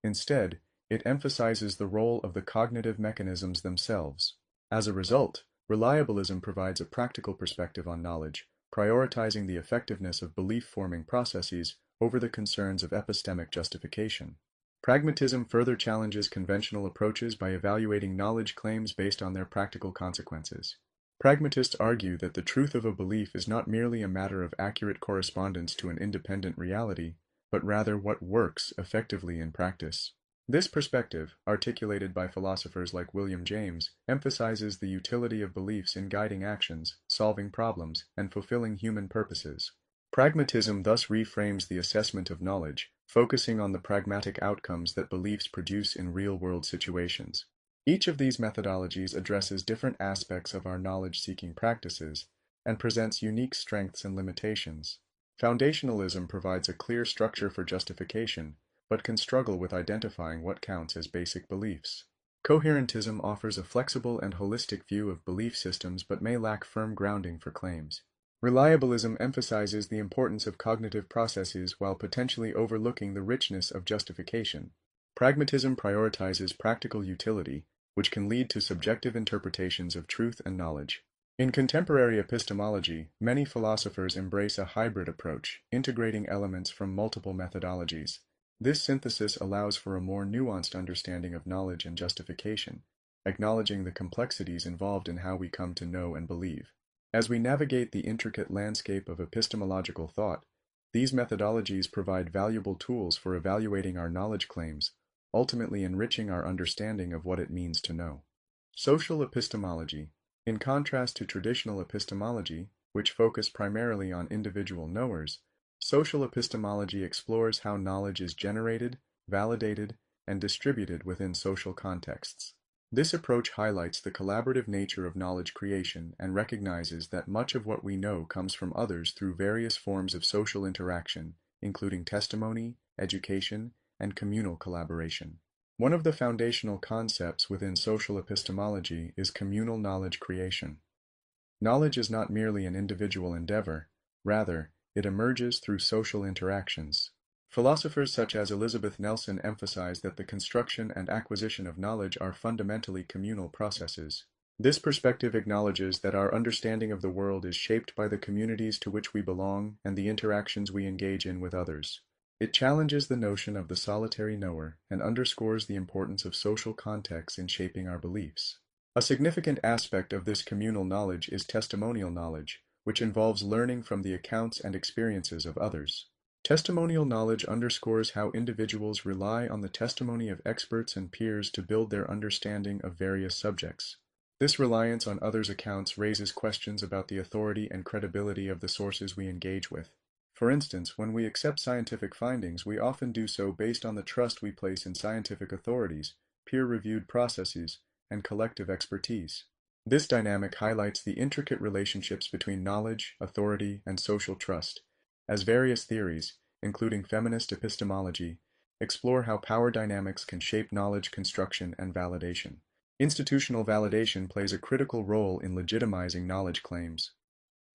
Instead, it emphasizes the role of the cognitive mechanisms themselves. As a result, reliabilism provides a practical perspective on knowledge, prioritizing the effectiveness of belief-forming processes over the concerns of epistemic justification. Pragmatism further challenges conventional approaches by evaluating knowledge claims based on their practical consequences. Pragmatists argue that the truth of a belief is not merely a matter of accurate correspondence to an independent reality, but rather what works effectively in practice. This perspective, articulated by philosophers like William James, emphasizes the utility of beliefs in guiding actions, solving problems, and fulfilling human purposes. Pragmatism thus reframes the assessment of knowledge, focusing on the pragmatic outcomes that beliefs produce in real-world situations. Each of these methodologies addresses different aspects of our knowledge-seeking practices and presents unique strengths and limitations. Foundationalism provides a clear structure for justification, but can struggle with identifying what counts as basic beliefs. Coherentism offers a flexible and holistic view of belief systems but may lack firm grounding for claims. Reliabilism emphasizes the importance of cognitive processes while potentially overlooking the richness of justification. Pragmatism prioritizes practical utility, which can lead to subjective interpretations of truth and knowledge. In contemporary epistemology, many philosophers embrace a hybrid approach, integrating elements from multiple methodologies. This synthesis allows for a more nuanced understanding of knowledge and justification, acknowledging the complexities involved in how we come to know and believe. As we navigate the intricate landscape of epistemological thought, these methodologies provide valuable tools for evaluating our knowledge claims, ultimately enriching our understanding of what it means to know. Social epistemology. In contrast to traditional epistemology, which focus primarily on individual knowers, social epistemology explores how knowledge is generated, validated, and distributed within social contexts. This approach highlights the collaborative nature of knowledge creation and recognizes that much of what we know comes from others through various forms of social interaction, including testimony, education, and communal collaboration. One of the foundational concepts within social epistemology is communal knowledge creation. Knowledge is not merely an individual endeavor, rather, it emerges through social interactions. Philosophers such as Elizabeth Nelson emphasize that the construction and acquisition of knowledge are fundamentally communal processes. This perspective acknowledges that our understanding of the world is shaped by the communities to which we belong and the interactions we engage in with others. It challenges the notion of the solitary knower and underscores the importance of social context in shaping our beliefs. A significant aspect of this communal knowledge is testimonial knowledge, which involves learning from the accounts and experiences of others. Testimonial knowledge underscores how individuals rely on the testimony of experts and peers to build their understanding of various subjects. This reliance on others' accounts raises questions about the authority and credibility of the sources we engage with. For instance, when we accept scientific findings, we often do so based on the trust we place in scientific authorities, peer-reviewed processes, and collective expertise. This dynamic highlights the intricate relationships between knowledge, authority, and social trust, as various theories, including feminist epistemology, explore how power dynamics can shape knowledge construction and validation. Institutional validation plays a critical role in legitimizing knowledge claims.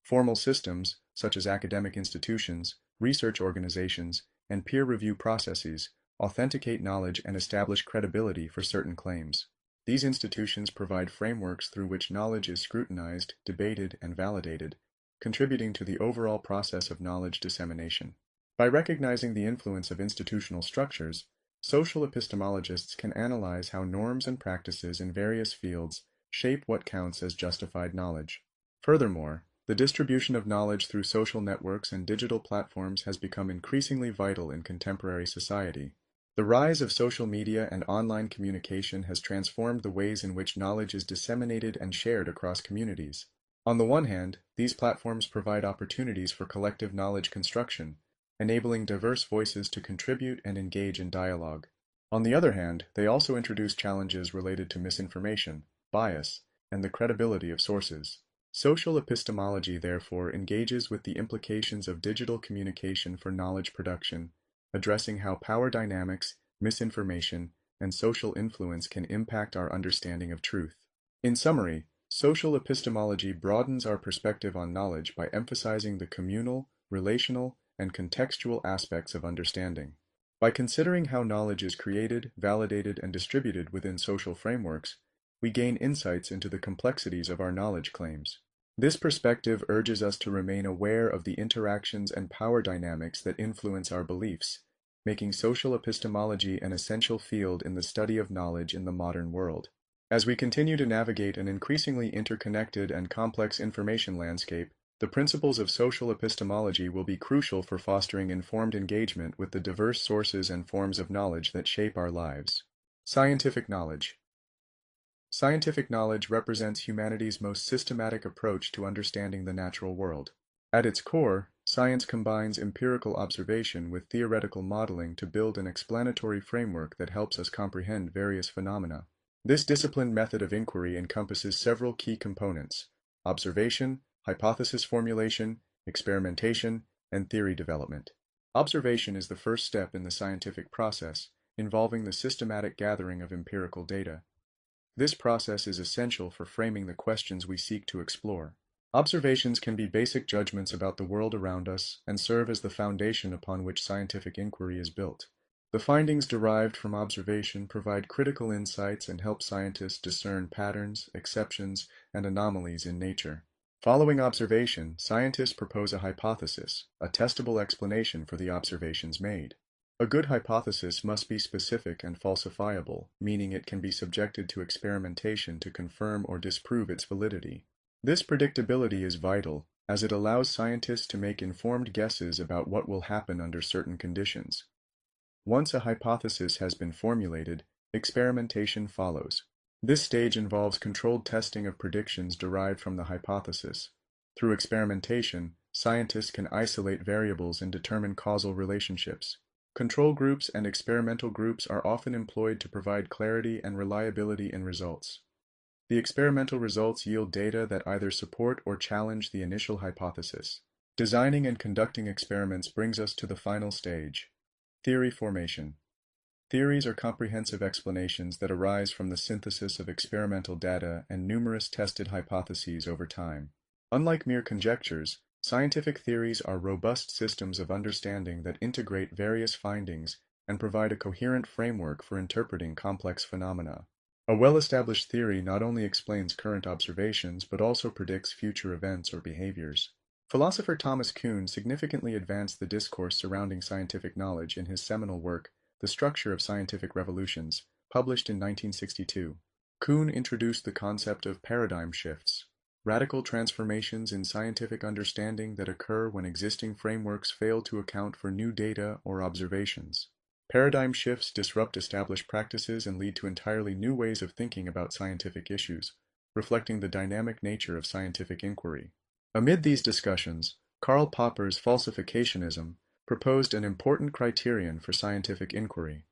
Formal systems, such as academic institutions, research organizations, and peer review processes, authenticate knowledge and establish credibility for certain claims. These institutions provide frameworks through which knowledge is scrutinized, debated, and validated, contributing to the overall process of knowledge dissemination. By recognizing the influence of institutional structures, social epistemologists can analyze how norms and practices in various fields shape what counts as justified knowledge. Furthermore, the distribution of knowledge through social networks and digital platforms has become increasingly vital in contemporary society. The rise of social media and online communication has transformed the ways in which knowledge is disseminated and shared across communities. On the one hand, these platforms provide opportunities for collective knowledge construction, enabling diverse voices to contribute and engage in dialogue. On the other hand, they also introduce challenges related to misinformation, bias, and the credibility of sources. Social epistemology, therefore, engages with the implications of digital communication for knowledge production, addressing how power dynamics, misinformation, and social influence can impact our understanding of truth. In summary, social epistemology broadens our perspective on knowledge by emphasizing the communal, relational, and contextual aspects of understanding. By considering how knowledge is created, validated, and distributed within social frameworks, we gain insights into the complexities of our knowledge claims. This perspective urges us to remain aware of the interactions and power dynamics that influence our beliefs, making social epistemology an essential field in the study of knowledge in the modern world. As we continue to navigate an increasingly interconnected and complex information landscape, the principles of social epistemology will be crucial for fostering informed engagement with the diverse sources and forms of knowledge that shape our lives. Scientific knowledge. Scientific knowledge represents humanity's most systematic approach to understanding the natural world. At its core, science combines empirical observation with theoretical modeling to build an explanatory framework that helps us comprehend various phenomena. This disciplined method of inquiry encompasses several key components: observation, hypothesis formulation, experimentation, and theory development. Observation is the first step in the scientific process, involving the systematic gathering of empirical data. This process is essential for framing the questions we seek to explore. Observations can be basic judgments about the world around us and serve as the foundation upon which scientific inquiry is built. The findings derived from observation provide critical insights and help scientists discern patterns, exceptions, and anomalies in nature. Following observation, scientists propose a hypothesis, a testable explanation for the observations made. A good hypothesis must be specific and falsifiable, meaning it can be subjected to experimentation to confirm or disprove its validity. This predictability is vital, as it allows scientists to make informed guesses about what will happen under certain conditions. Once a hypothesis has been formulated, experimentation follows. This stage involves controlled testing of predictions derived from the hypothesis. Through experimentation, scientists can isolate variables and determine causal relationships. Control groups and experimental groups are often employed to provide clarity and reliability in results. The experimental results yield data that either support or challenge the initial hypothesis. Designing and conducting experiments brings us to the final stage, theory formation. Theories are comprehensive explanations that arise from the synthesis of experimental data and numerous tested hypotheses over time. Unlike mere conjectures, scientific theories are robust systems of understanding that integrate various findings and provide a coherent framework for interpreting complex phenomena. A well-established theory not only explains current observations but also predicts future events or behaviors. Philosopher Thomas Kuhn significantly advanced the discourse surrounding scientific knowledge in his seminal work, The Structure of Scientific Revolutions, published in 1962. Kuhn introduced the concept of paradigm shifts, radical transformations in scientific understanding that occur when existing frameworks fail to account for new data or observations. Paradigm shifts disrupt established practices and lead to entirely new ways of thinking about scientific issues, reflecting the dynamic nature of scientific inquiry. Amid these discussions, Karl Popper's falsificationism proposed an important criterion for scientific inquiry.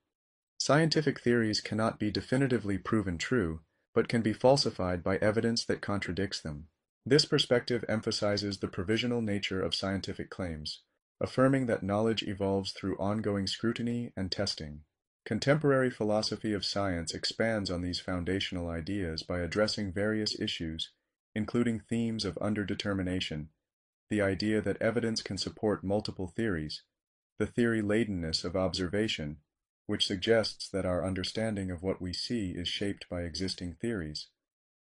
Scientific theories cannot be definitively proven true, but can be falsified by evidence that contradicts them. This perspective emphasizes the provisional nature of scientific claims, affirming that knowledge evolves through ongoing scrutiny and testing. Contemporary philosophy of science expands on these foundational ideas by addressing various issues, including themes of underdetermination, the idea that evidence can support multiple theories, the theory-ladenness of observation, which suggests that our understanding of what we see is shaped by existing theories,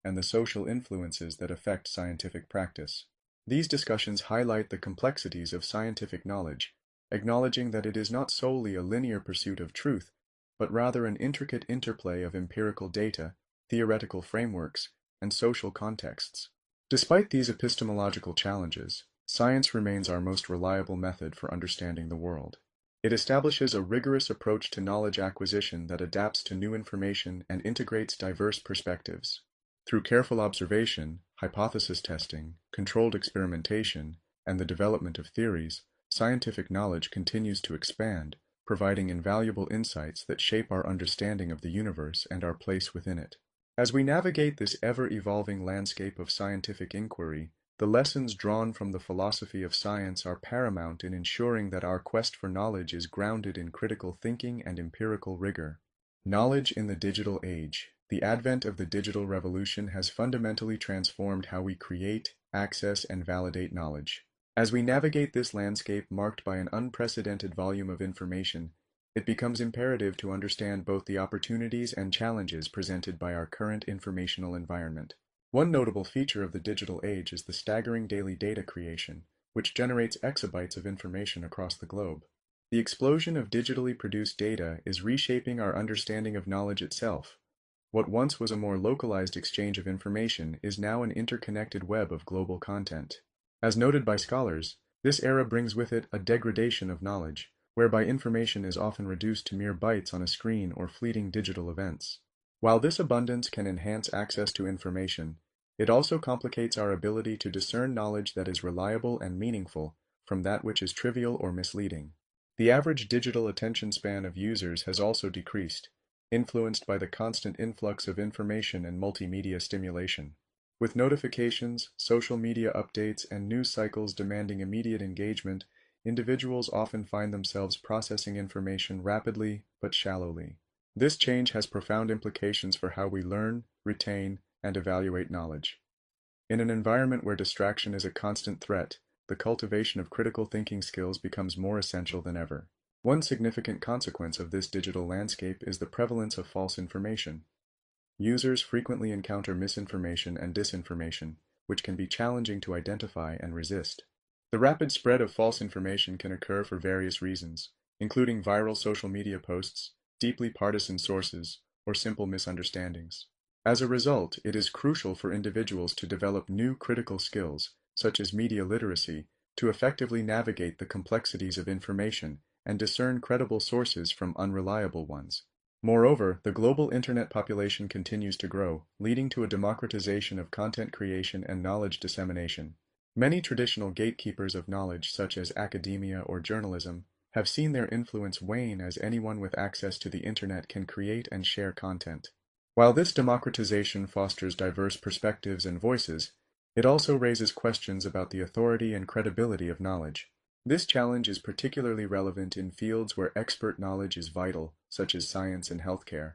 and the social influences that affect scientific practice. These discussions highlight the complexities of scientific knowledge, acknowledging that it is not solely a linear pursuit of truth, but rather an intricate interplay of empirical data, theoretical frameworks, and social contexts. Despite these epistemological challenges, science remains our most reliable method for understanding the world. It establishes a rigorous approach to knowledge acquisition that adapts to new information and integrates diverse perspectives. Through careful observation, hypothesis testing, controlled experimentation, and the development of theories, scientific knowledge continues to expand, providing invaluable insights that shape our understanding of the universe and our place within it. As we navigate this ever-evolving landscape of scientific inquiry, the lessons drawn from the philosophy of science are paramount in ensuring that our quest for knowledge is grounded in critical thinking and empirical rigor. Knowledge in the digital age. The advent of the digital revolution has fundamentally transformed how we create, access, and validate knowledge. As we navigate this landscape marked by an unprecedented volume of information, it becomes imperative to understand both the opportunities and challenges presented by our current informational environment. One notable feature of the digital age is the staggering daily data creation, which generates exabytes of information across the globe. The explosion of digitally produced data is reshaping our understanding of knowledge itself. What once was a more localized exchange of information is now an interconnected web of global content. As noted by scholars, this era brings with it a degradation of knowledge, whereby information is often reduced to mere bytes on a screen or fleeting digital events. While this abundance can enhance access to information, it also complicates our ability to discern knowledge that is reliable and meaningful from that which is trivial or misleading. The average digital attention span of users has also decreased, influenced by the constant influx of information and multimedia stimulation. With notifications, social media updates, and news cycles demanding immediate engagement, individuals often find themselves processing information rapidly but shallowly. This change has profound implications for how we learn, retain, and evaluate knowledge. In an environment where distraction is a constant threat, the cultivation of critical thinking skills becomes more essential than ever. One significant consequence of this digital landscape is the prevalence of false information. Users frequently encounter misinformation and disinformation, which can be challenging to identify and resist. The rapid spread of false information can occur for various reasons, including viral social media posts, deeply partisan sources, or simple misunderstandings. As a result, it is crucial for individuals to develop new critical skills, such as media literacy, to effectively navigate the complexities of information and discern credible sources from unreliable ones. Moreover, the global internet population continues to grow, leading to a democratization of content creation and knowledge dissemination. Many traditional gatekeepers of knowledge, such as academia or journalism, have seen their influence wane as anyone with access to the internet can create and share content. While this democratization fosters diverse perspectives and voices, it also raises questions about the authority and credibility of knowledge. This challenge is particularly relevant in fields where expert knowledge is vital, such as science and healthcare.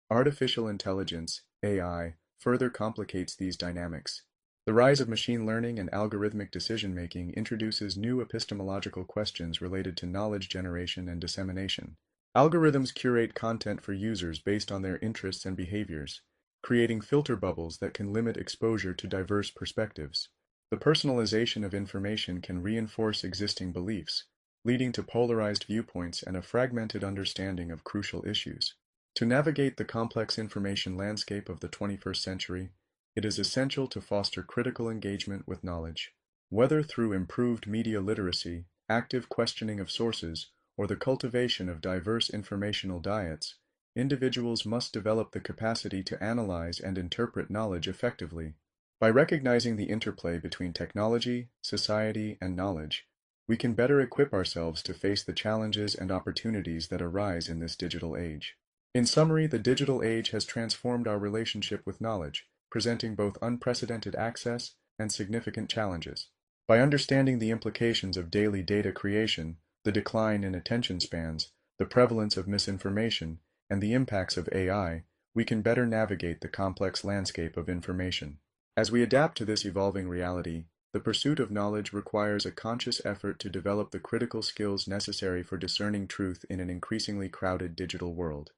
Artificial intelligence, AI, further complicates these dynamics. The rise of machine learning and algorithmic decision-making introduces new epistemological questions related to knowledge generation and dissemination. Algorithms curate content for users based on their interests and behaviors, creating filter bubbles that can limit exposure to diverse perspectives. The personalization of information can reinforce existing beliefs, leading to polarized viewpoints and a fragmented understanding of crucial issues. To navigate the complex information landscape of the 21st century, it is essential to foster critical engagement with knowledge. Whether through improved media literacy, active questioning of sources, or the cultivation of diverse informational diets, individuals must develop the capacity to analyze and interpret knowledge effectively. By recognizing the interplay between technology, society, and knowledge, we can better equip ourselves to face the challenges and opportunities that arise in this digital age. In summary, the digital age has transformed our relationship with knowledge, presenting both unprecedented access and significant challenges. By understanding the implications of daily data creation, the decline in attention spans, the prevalence of misinformation, and the impacts of AI, we can better navigate the complex landscape of information. As we adapt to this evolving reality, the pursuit of knowledge requires a conscious effort to develop the critical skills necessary for discerning truth in an increasingly crowded digital world.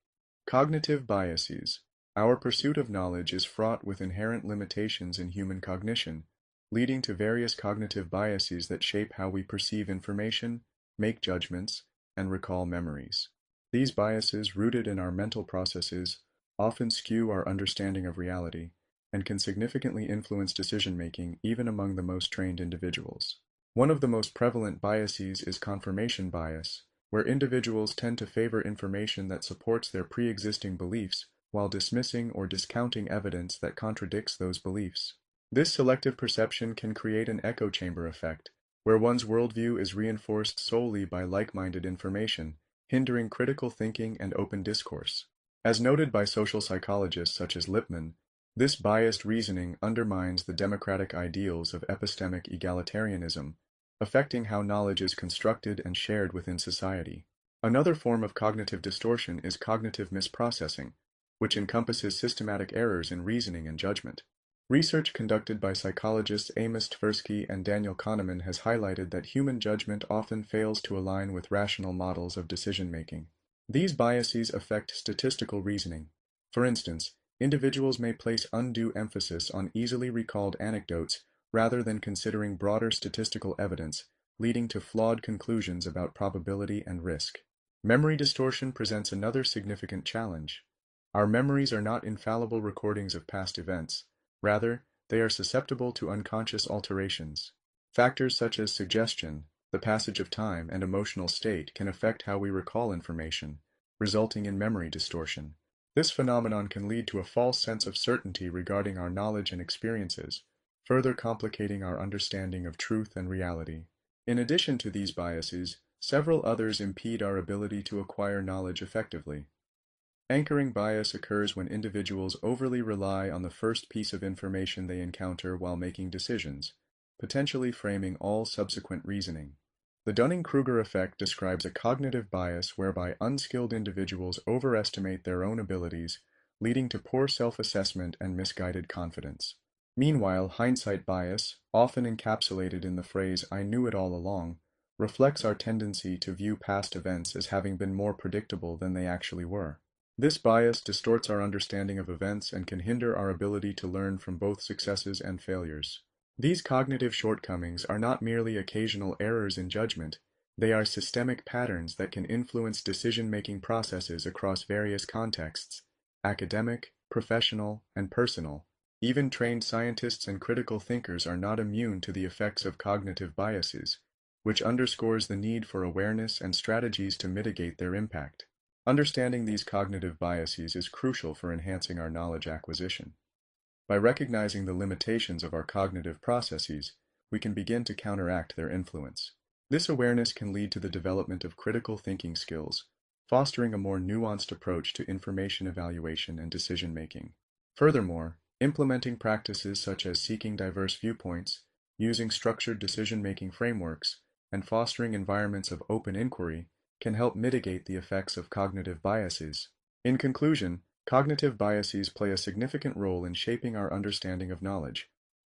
Cognitive biases. Our pursuit of knowledge is fraught with inherent limitations in human cognition, leading to various cognitive biases that shape how we perceive information, make judgments, and recall memories. These biases, rooted in our mental processes, often skew our understanding of reality, and can significantly influence decision-making even among the most trained individuals. One of the most prevalent biases is confirmation bias, where individuals tend to favor information that supports their pre-existing beliefs while dismissing or discounting evidence that contradicts those beliefs. This selective perception can create an echo chamber effect, where one's worldview is reinforced solely by like-minded information, hindering critical thinking and open discourse. As noted by social psychologists such as Lippmann, this biased reasoning undermines the democratic ideals of epistemic egalitarianism, affecting how knowledge is constructed and shared within society. Another form of cognitive distortion is cognitive misprocessing, which encompasses systematic errors in reasoning and judgment. Research conducted by psychologists Amos Tversky and Daniel Kahneman has highlighted that human judgment often fails to align with rational models of decision-making. These biases affect statistical reasoning. For instance, individuals may place undue emphasis on easily recalled anecdotes rather than considering broader statistical evidence, leading to flawed conclusions about probability and risk. Memory distortion presents another significant challenge. Our memories are not infallible recordings of past events. Rather, they are susceptible to unconscious alterations. Factors such as suggestion, the passage of time, and emotional state can affect how we recall information, resulting in memory distortion. This phenomenon can lead to a false sense of certainty regarding our knowledge and experiences, further complicating our understanding of truth and reality. In addition to these biases, several others impede our ability to acquire knowledge effectively. Anchoring bias occurs when individuals overly rely on the first piece of information they encounter while making decisions, potentially framing all subsequent reasoning. The Dunning-Kruger effect describes a cognitive bias whereby unskilled individuals overestimate their own abilities, leading to poor self-assessment and misguided confidence. Meanwhile, hindsight bias, often encapsulated in the phrase "I knew it all along," reflects our tendency to view past events as having been more predictable than they actually were. This bias distorts our understanding of events and can hinder our ability to learn from both successes and failures. These cognitive shortcomings are not merely occasional errors in judgment, they are systemic patterns that can influence decision-making processes across various contexts: academic, professional, and personal. Even trained scientists and critical thinkers are not immune to the effects of cognitive biases, which underscores the need for awareness and strategies to mitigate their impact. Understanding these cognitive biases is crucial for enhancing our knowledge acquisition. By recognizing the limitations of our cognitive processes, we can begin to counteract their influence. This awareness can lead to the development of critical thinking skills, fostering a more nuanced approach to information evaluation and decision-making. Furthermore, implementing practices such as seeking diverse viewpoints, using structured decision-making frameworks, and fostering environments of open inquiry can help mitigate the effects of cognitive biases. In conclusion, cognitive biases play a significant role in shaping our understanding of knowledge.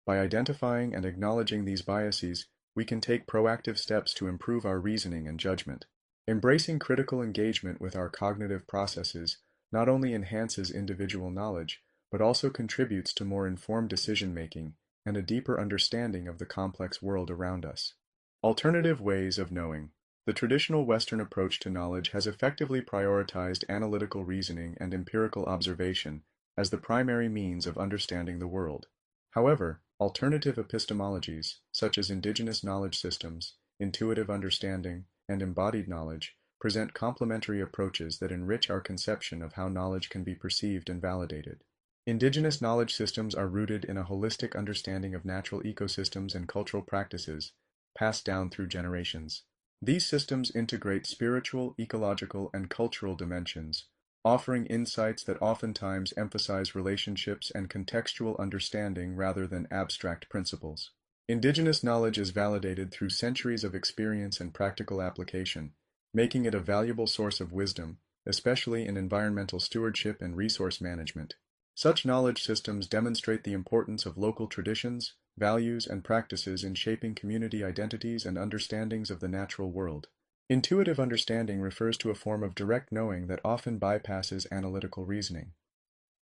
By identifying and acknowledging these biases, we can take proactive steps to improve our reasoning and judgment. Embracing critical engagement with our cognitive processes not only enhances individual knowledge, but also contributes to more informed decision-making and a deeper understanding of the complex world around us. Alternative ways of knowing. The traditional Western approach to knowledge has effectively prioritized analytical reasoning and empirical observation as the primary means of understanding the world. However, alternative epistemologies, such as indigenous knowledge systems, intuitive understanding, and embodied knowledge, present complementary approaches that enrich our conception of how knowledge can be perceived and validated. Indigenous knowledge systems are rooted in a holistic understanding of natural ecosystems and cultural practices, passed down through generations. These systems integrate spiritual, ecological, and cultural dimensions, offering insights that oftentimes emphasize relationships and contextual understanding rather than abstract principles. Indigenous knowledge is validated through centuries of experience and practical application, making it a valuable source of wisdom, especially in environmental stewardship and resource management. Such knowledge systems demonstrate the importance of local traditions, values, and practices in shaping community identities and understandings of the natural world. Intuitive understanding refers to a form of direct knowing that often bypasses analytical reasoning.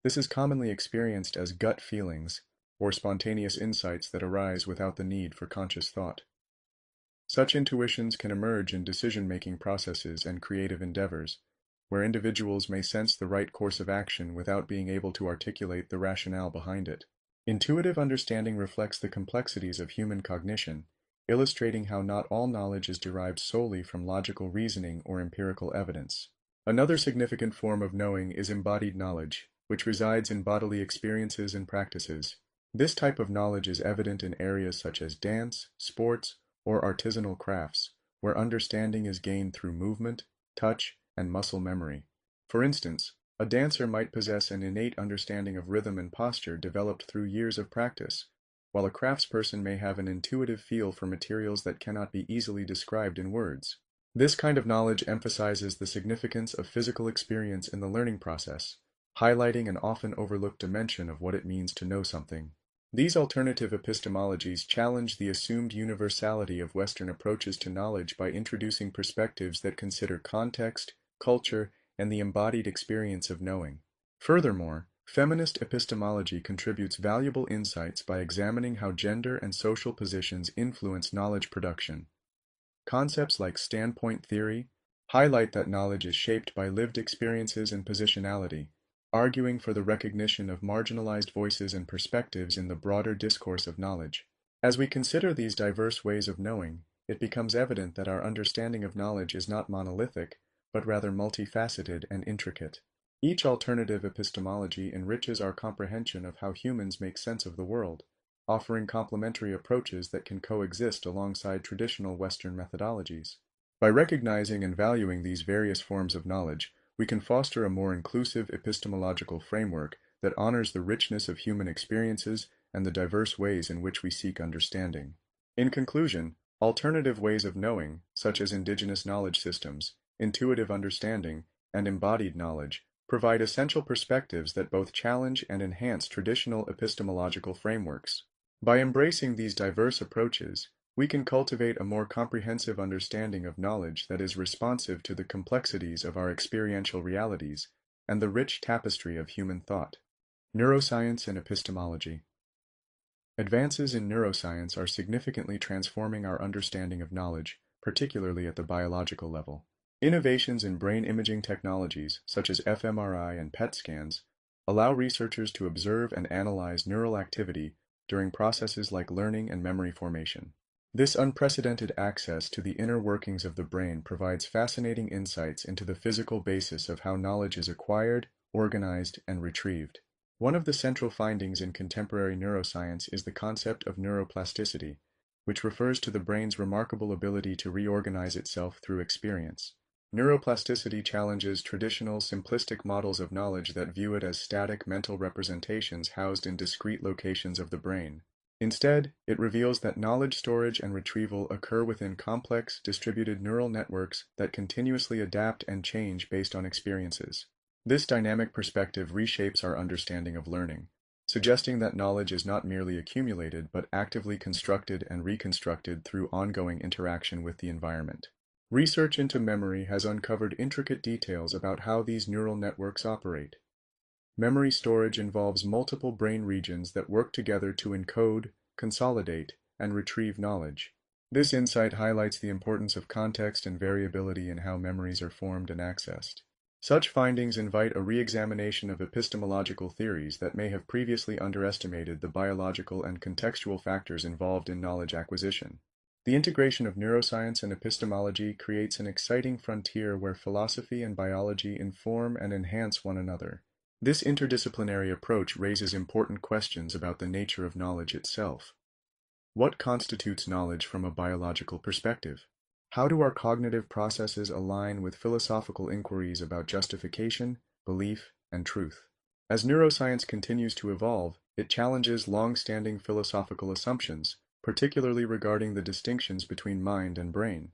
This is commonly experienced as gut feelings, or spontaneous insights that arise without the need for conscious thought. Such intuitions can emerge in decision-making processes and creative endeavors, where individuals may sense the right course of action without being able to articulate the rationale behind it. Intuitive understanding reflects the complexities of human cognition, illustrating how not all knowledge is derived solely from logical reasoning or empirical evidence. Another significant form of knowing is embodied knowledge, which resides in bodily experiences and practices. This type of knowledge is evident in areas such as dance, sports, or artisanal crafts, where understanding is gained through movement, touch, and muscle memory. For instance, a dancer might possess an innate understanding of rhythm and posture developed through years of practice, while a craftsperson may have an intuitive feel for materials that cannot be easily described in words. This kind of knowledge emphasizes the significance of physical experience in the learning process, highlighting an often overlooked dimension of what it means to know something. These alternative epistemologies challenge the assumed universality of Western approaches to knowledge by introducing perspectives that consider context, culture, and the embodied experience of knowing. Furthermore, feminist epistemology contributes valuable insights by examining how gender and social positions influence knowledge production. Concepts like standpoint theory highlight that knowledge is shaped by lived experiences and positionality, arguing for the recognition of marginalized voices and perspectives in the broader discourse of knowledge. As we consider these diverse ways of knowing, it becomes evident that our understanding of knowledge is not monolithic, but rather multifaceted and intricate. Each alternative epistemology enriches our comprehension of how humans make sense of the world, offering complementary approaches that can coexist alongside traditional Western methodologies. By recognizing and valuing these various forms of knowledge, we can foster a more inclusive epistemological framework that honors the richness of human experiences and the diverse ways in which we seek understanding. In conclusion, alternative ways of knowing, such as indigenous knowledge systems, intuitive understanding, and embodied knowledge, provide essential perspectives that both challenge and enhance traditional epistemological frameworks. By embracing these diverse approaches, we can cultivate a more comprehensive understanding of knowledge that is responsive to the complexities of our experiential realities and the rich tapestry of human thought. Neuroscience and epistemology. Advances in neuroscience are significantly transforming our understanding of knowledge, particularly at the biological level. Innovations in brain imaging technologies, such as fMRI and PET scans, allow researchers to observe and analyze neural activity during processes like learning and memory formation. This unprecedented access to the inner workings of the brain provides fascinating insights into the physical basis of how knowledge is acquired, organized, and retrieved. One of the central findings in contemporary neuroscience is the concept of neuroplasticity, which refers to the brain's remarkable ability to reorganize itself through experience. Neuroplasticity challenges traditional simplistic models of knowledge that view it as static mental representations housed in discrete locations of the brain. Instead, it reveals that knowledge storage and retrieval occur within complex, distributed neural networks that continuously adapt and change based on experiences. This dynamic perspective reshapes our understanding of learning, suggesting that knowledge is not merely accumulated but actively constructed and reconstructed through ongoing interaction with the environment. Research into memory has uncovered intricate details about how these neural networks operate. Memory storage involves multiple brain regions that work together to encode, consolidate, and retrieve knowledge. This insight highlights the importance of context and variability in how memories are formed and accessed. Such findings invite a re-examination of epistemological theories that may have previously underestimated the biological and contextual factors involved in knowledge acquisition. The integration of neuroscience and epistemology creates an exciting frontier where philosophy and biology inform and enhance one another. This interdisciplinary approach raises important questions about the nature of knowledge itself. What constitutes knowledge from a biological perspective? How do our cognitive processes align with philosophical inquiries about justification, belief, and truth? As neuroscience continues to evolve, it challenges long-standing philosophical assumptions, particularly regarding the distinctions between mind and brain.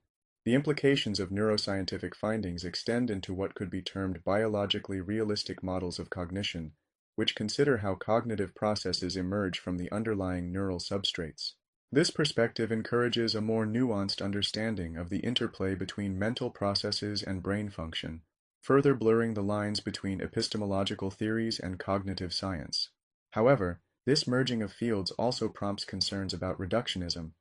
The implications of neuroscientific findings extend into what could be termed biologically realistic models of cognition, which consider how cognitive processes emerge from the underlying neural substrates. This perspective encourages a more nuanced understanding of the interplay between mental processes and brain function, further blurring the lines between epistemological theories and cognitive science. However, this merging of fields also prompts concerns about reductionism.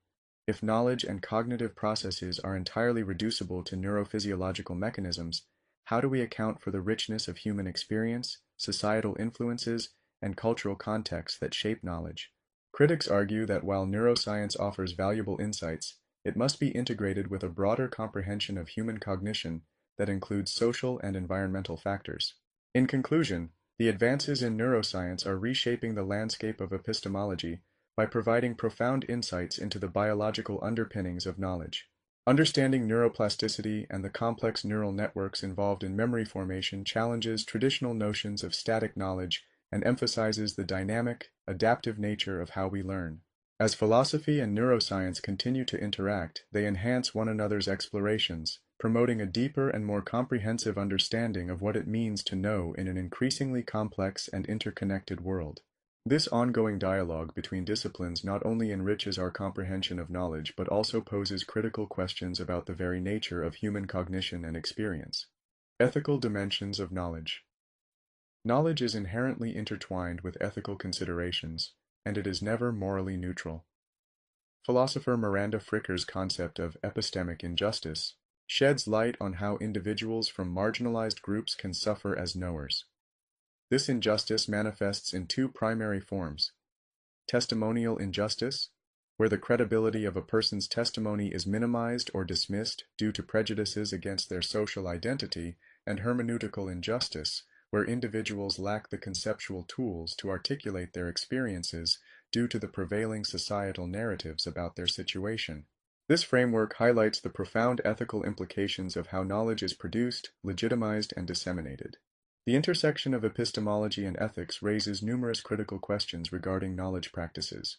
If knowledge and cognitive processes are entirely reducible to neurophysiological mechanisms, how do we account for the richness of human experience, societal influences, and cultural contexts that shape knowledge? Critics argue that while neuroscience offers valuable insights, it must be integrated with a broader comprehension of human cognition that includes social and environmental factors. In conclusion, the advances in neuroscience are reshaping the landscape of epistemology by providing profound insights into the biological underpinnings of knowledge. Understanding neuroplasticity and the complex neural networks involved in memory formation challenges traditional notions of static knowledge and emphasizes the dynamic, adaptive nature of how we learn. As philosophy and neuroscience continue to interact, they enhance one another's explorations, promoting a deeper and more comprehensive understanding of what it means to know in an increasingly complex and interconnected world. This ongoing dialogue between disciplines not only enriches our comprehension of knowledge but also poses critical questions about the very nature of human cognition and experience. Ethical dimensions of knowledge. Knowledge is inherently intertwined with ethical considerations, and it is never morally neutral. Philosopher Miranda Fricker's concept of epistemic injustice sheds light on how individuals from marginalized groups can suffer as knowers. This injustice manifests in two primary forms: testimonial injustice, where the credibility of a person's testimony is minimized or dismissed due to prejudices against their social identity, and hermeneutical injustice, where individuals lack the conceptual tools to articulate their experiences due to the prevailing societal narratives about their situation. This framework highlights the profound ethical implications of how knowledge is produced, legitimized, and disseminated. The intersection of epistemology and ethics raises numerous critical questions regarding knowledge practices.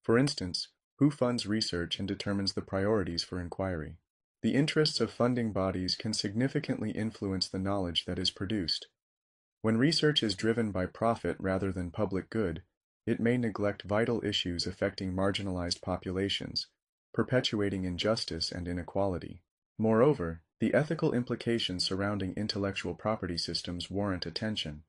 For instance, who funds research and determines the priorities for inquiry? The interests of funding bodies can significantly influence the knowledge that is produced. When research is driven by profit rather than public good, it may neglect vital issues affecting marginalized populations, perpetuating injustice and inequality. Moreover, the ethical implications surrounding intellectual property systems warrant attention.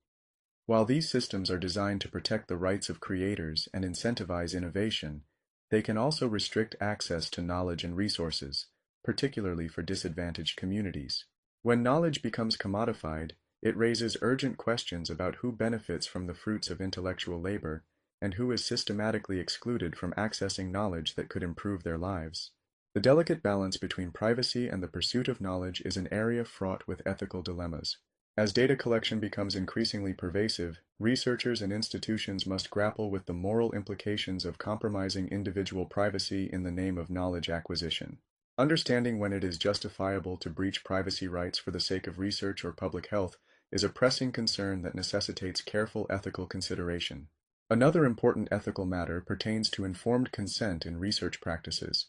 While these systems are designed to protect the rights of creators and incentivize innovation, they can also restrict access to knowledge and resources, particularly for disadvantaged communities. When knowledge becomes commodified, it raises urgent questions about who benefits from the fruits of intellectual labor and who is systematically excluded from accessing knowledge that could improve their lives. The delicate balance between privacy and the pursuit of knowledge is an area fraught with ethical dilemmas. As data collection becomes increasingly pervasive, researchers and institutions must grapple with the moral implications of compromising individual privacy in the name of knowledge acquisition. Understanding when it is justifiable to breach privacy rights for the sake of research or public health is a pressing concern that necessitates careful ethical consideration. Another important ethical matter pertains to informed consent in research practices.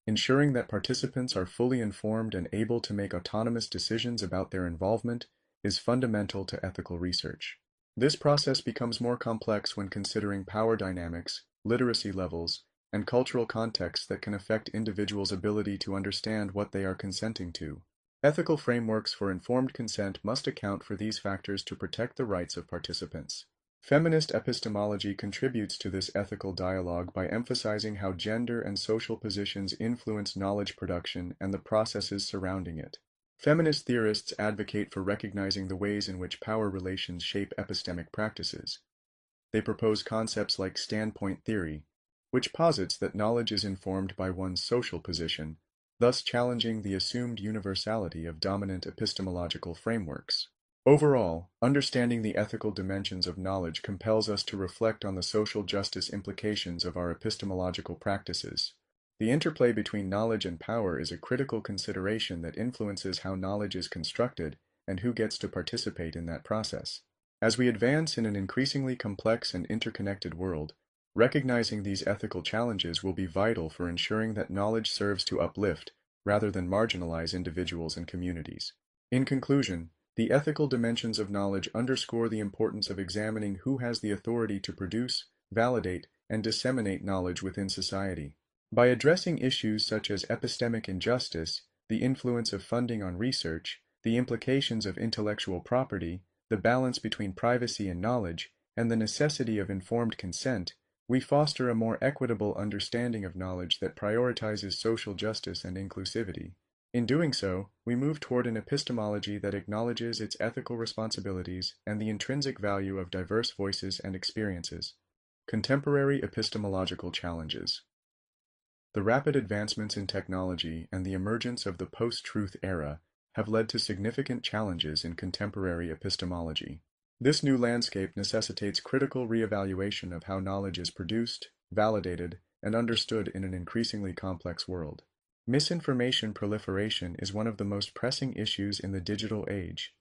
Ensuring that participants are fully informed and able to make autonomous decisions about their involvement is fundamental to ethical research. This process becomes more complex when considering power dynamics, literacy levels, and cultural contexts that can affect individuals' ability to understand what they are consenting to. Ethical frameworks for informed consent must account for these factors to protect the rights of participants. Feminist epistemology contributes to this ethical dialogue by emphasizing how gender and social positions influence knowledge production and the processes surrounding it. Feminist theorists advocate for recognizing the ways in which power relations shape epistemic practices. They propose concepts like standpoint theory, which posits that knowledge is informed by one's social position, thus challenging the assumed universality of dominant epistemological frameworks. Overall, understanding the ethical dimensions of knowledge compels us to reflect on the social justice implications of our epistemological practices. The interplay between knowledge and power is a critical consideration that influences how knowledge is constructed and who gets to participate in that process. As we advance in an increasingly complex and interconnected world, recognizing these ethical challenges will be vital for ensuring that knowledge serves to uplift rather than marginalize individuals and communities. In conclusion, the ethical dimensions of knowledge underscore the importance of examining who has the authority to produce, validate, and disseminate knowledge within society. By addressing issues such as epistemic injustice, the influence of funding on research, the implications of intellectual property, the balance between privacy and knowledge, and the necessity of informed consent, we foster a more equitable understanding of knowledge that prioritizes social justice and inclusivity. In doing so, we move toward an epistemology that acknowledges its ethical responsibilities and the intrinsic value of diverse voices and experiences. Contemporary epistemological challenges. The rapid advancements in technology and the emergence of the post-truth era have led to significant challenges in contemporary epistemology. This new landscape necessitates critical reevaluation of how knowledge is produced, validated, and understood in an increasingly complex world. Misinformation proliferation is one of the most pressing issues in the digital age.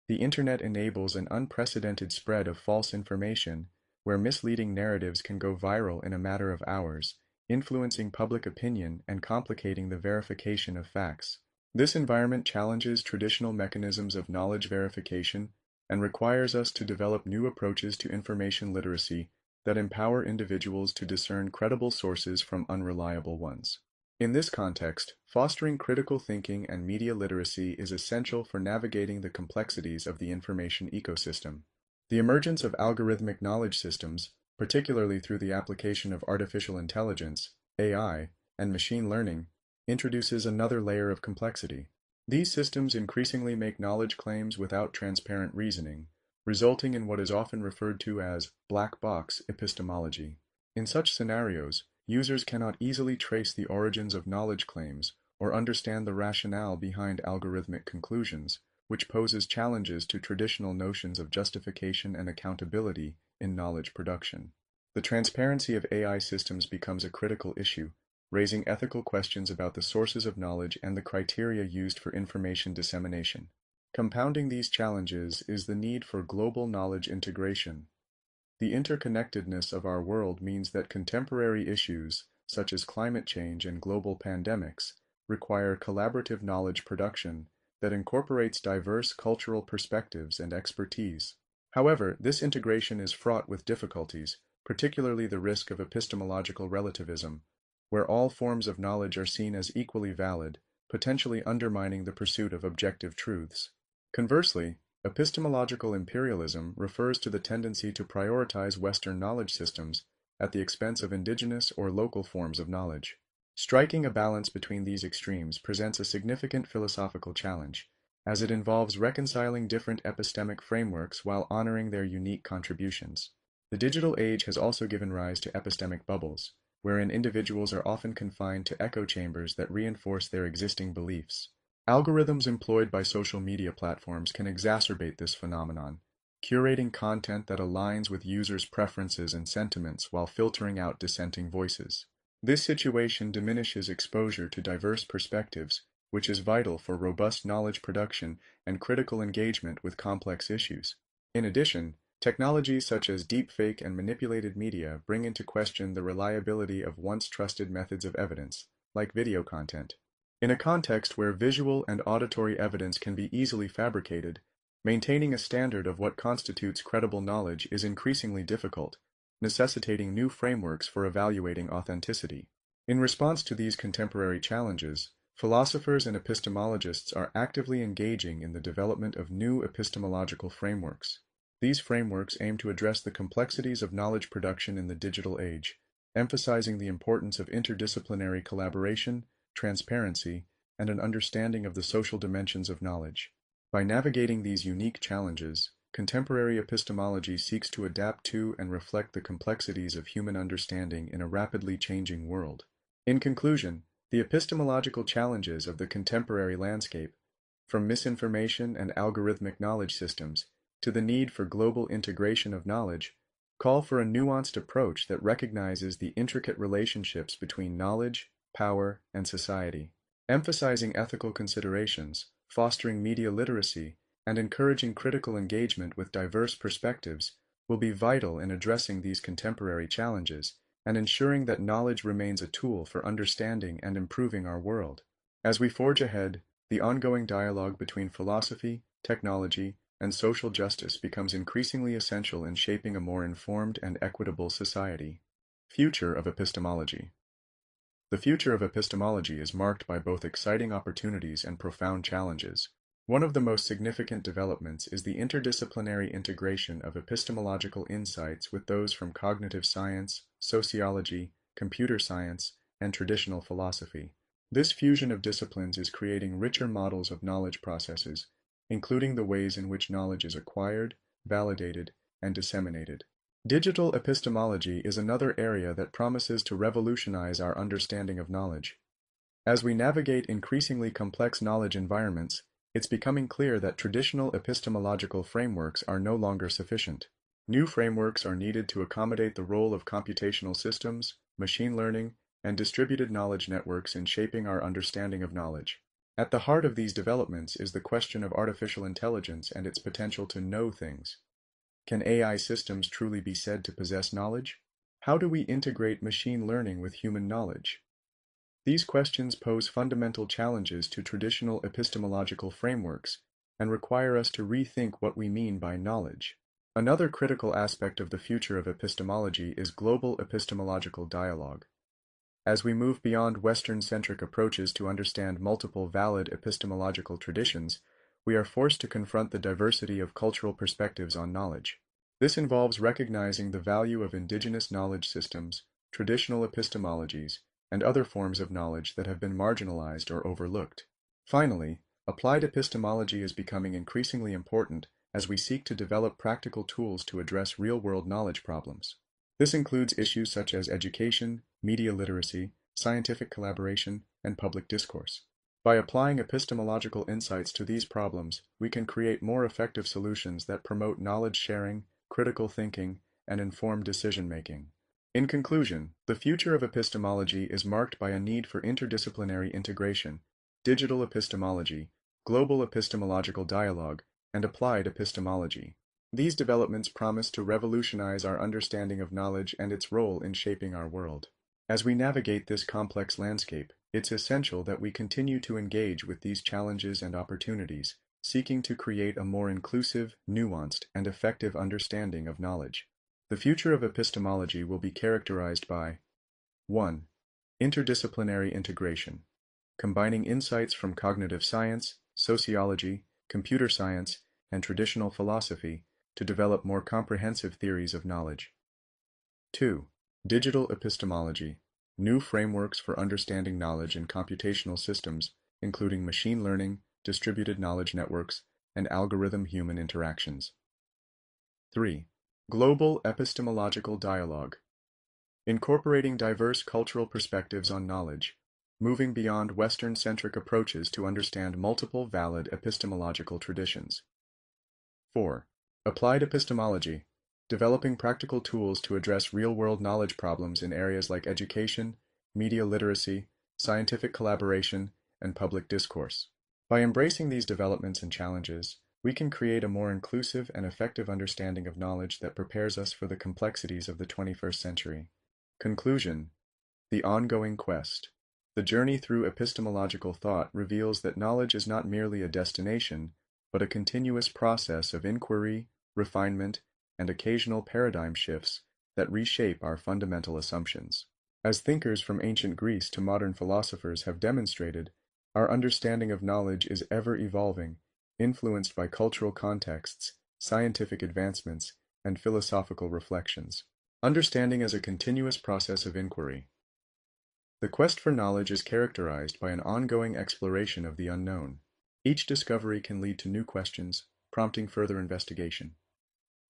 The Internet enables an unprecedented spread of false information, where misleading narratives can go viral in a matter of hours, influencing public opinion and complicating the verification of facts. This environment challenges traditional mechanisms of knowledge verification and requires us to develop new approaches to information literacy that empower individuals to discern credible sources from unreliable ones. In this context, fostering critical thinking and media literacy is essential for navigating the complexities of the information ecosystem. The emergence of algorithmic knowledge systems, particularly through the application of artificial intelligence, AI, and machine learning, introduces another layer of complexity. These systems increasingly make knowledge claims without transparent reasoning, resulting in what is often referred to as black box epistemology. In such scenarios, users cannot easily trace the origins of knowledge claims or understand the rationale behind algorithmic conclusions, which poses challenges to traditional notions of justification and accountability in knowledge production. The transparency of AI systems becomes a critical issue, raising ethical questions about the sources of knowledge and the criteria used for information dissemination. Compounding these challenges is the need for global knowledge integration. The interconnectedness of our world means that contemporary issues, such as climate change and global pandemics, require collaborative knowledge production that incorporates diverse cultural perspectives and expertise. However, this integration is fraught with difficulties, particularly the risk of epistemological relativism, where all forms of knowledge are seen as equally valid, potentially undermining the pursuit of objective truths. Conversely, epistemological imperialism refers to the tendency to prioritize Western knowledge systems at the expense of indigenous or local forms of knowledge. Striking a balance between these extremes presents a significant philosophical challenge, as it involves reconciling different epistemic frameworks while honoring their unique contributions. The digital age has also given rise to epistemic bubbles, wherein individuals are often confined to echo chambers that reinforce their existing beliefs. Algorithms employed by social media platforms can exacerbate this phenomenon, curating content that aligns with users' preferences and sentiments while filtering out dissenting voices. This situation diminishes exposure to diverse perspectives, which is vital for robust knowledge production and critical engagement with complex issues. In addition, technologies such as deepfake and manipulated media bring into question the reliability of once trusted methods of evidence, like video content. In a context where visual and auditory evidence can be easily fabricated, maintaining a standard of what constitutes credible knowledge is increasingly difficult, necessitating new frameworks for evaluating authenticity. In response to these contemporary challenges, philosophers and epistemologists are actively engaging in the development of new epistemological frameworks. These frameworks aim to address the complexities of knowledge production in the digital age, emphasizing the importance of interdisciplinary collaboration, transparency, and an understanding of the social dimensions of knowledge. By navigating these unique challenges, contemporary epistemology seeks to adapt to and reflect the complexities of human understanding in a rapidly changing world. In conclusion, the epistemological challenges of the contemporary landscape, from misinformation and algorithmic knowledge systems to the need for global integration of knowledge, call for a nuanced approach that recognizes the intricate relationships between knowledge, power, and society. Emphasizing ethical considerations, fostering media literacy, and encouraging critical engagement with diverse perspectives will be vital in addressing these contemporary challenges and ensuring that knowledge remains a tool for understanding and improving our world. As we forge ahead, the ongoing dialogue between philosophy, technology, and social justice becomes increasingly essential in shaping a more informed and equitable society. Future of epistemology. The future of epistemology is marked by both exciting opportunities and profound challenges. One of the most significant developments is the interdisciplinary integration of epistemological insights with those from cognitive science, sociology, computer science, and traditional philosophy. This fusion of disciplines is creating richer models of knowledge processes, including the ways in which knowledge is acquired, validated, and disseminated. Digital epistemology is another area that promises to revolutionize our understanding of knowledge. As we navigate increasingly complex knowledge environments, it's becoming clear that traditional epistemological frameworks are no longer sufficient. New frameworks are needed to accommodate the role of computational systems, machine learning, and distributed knowledge networks in shaping our understanding of knowledge. At the heart of these developments is the question of artificial intelligence and its potential to know things. Can AI systems truly be said to possess knowledge? How do we integrate machine learning with human knowledge? These questions pose fundamental challenges to traditional epistemological frameworks and require us to rethink what we mean by knowledge. Another critical aspect of the future of epistemology is global epistemological dialogue. As we move beyond Western-centric approaches to understand multiple valid epistemological traditions, we are forced to confront the diversity of cultural perspectives on knowledge. This involves recognizing the value of indigenous knowledge systems, traditional epistemologies, and other forms of knowledge that have been marginalized or overlooked. Finally, applied epistemology is becoming increasingly important as we seek to develop practical tools to address real-world knowledge problems. This includes issues such as education, media literacy, scientific collaboration, and public discourse. By applying epistemological insights to these problems, we can create more effective solutions that promote knowledge sharing, critical thinking, and informed decision-making. In conclusion, the future of epistemology is marked by a need for interdisciplinary integration, digital epistemology, global epistemological dialogue, and applied epistemology. These developments promise to revolutionize our understanding of knowledge and its role in shaping our world. As we navigate this complex landscape, it's essential that we continue to engage with these challenges and opportunities, seeking to create a more inclusive, nuanced, and effective understanding of knowledge. The future of epistemology will be characterized by 1. Interdisciplinary integration, combining insights from cognitive science, sociology, computer science, and traditional philosophy to develop more comprehensive theories of knowledge. 2. Digital epistemology, new frameworks for understanding knowledge in computational systems, including machine learning, distributed knowledge networks, and algorithm-human interactions. 3. Global epistemological dialogue, incorporating diverse cultural perspectives on knowledge, moving beyond Western-centric approaches to understand multiple valid epistemological traditions. 4. Applied epistemology, developing practical tools to address real-world knowledge problems in areas like education, media literacy, scientific collaboration, and public discourse. By embracing these developments and challenges, we can create a more inclusive and effective understanding of knowledge that prepares us for the complexities of the 21st century. Conclusion: the ongoing quest. The journey through epistemological thought reveals that knowledge is not merely a destination, but a continuous process of inquiry, refinement, and occasional paradigm shifts that reshape our fundamental assumptions. As thinkers from ancient Greece to modern philosophers have demonstrated, our understanding of knowledge is ever evolving, influenced by cultural contexts, scientific advancements, and philosophical reflections. Understanding as a continuous process of inquiry. The quest for knowledge is characterized by an ongoing exploration of the unknown. Each discovery can lead to new questions, prompting further investigation.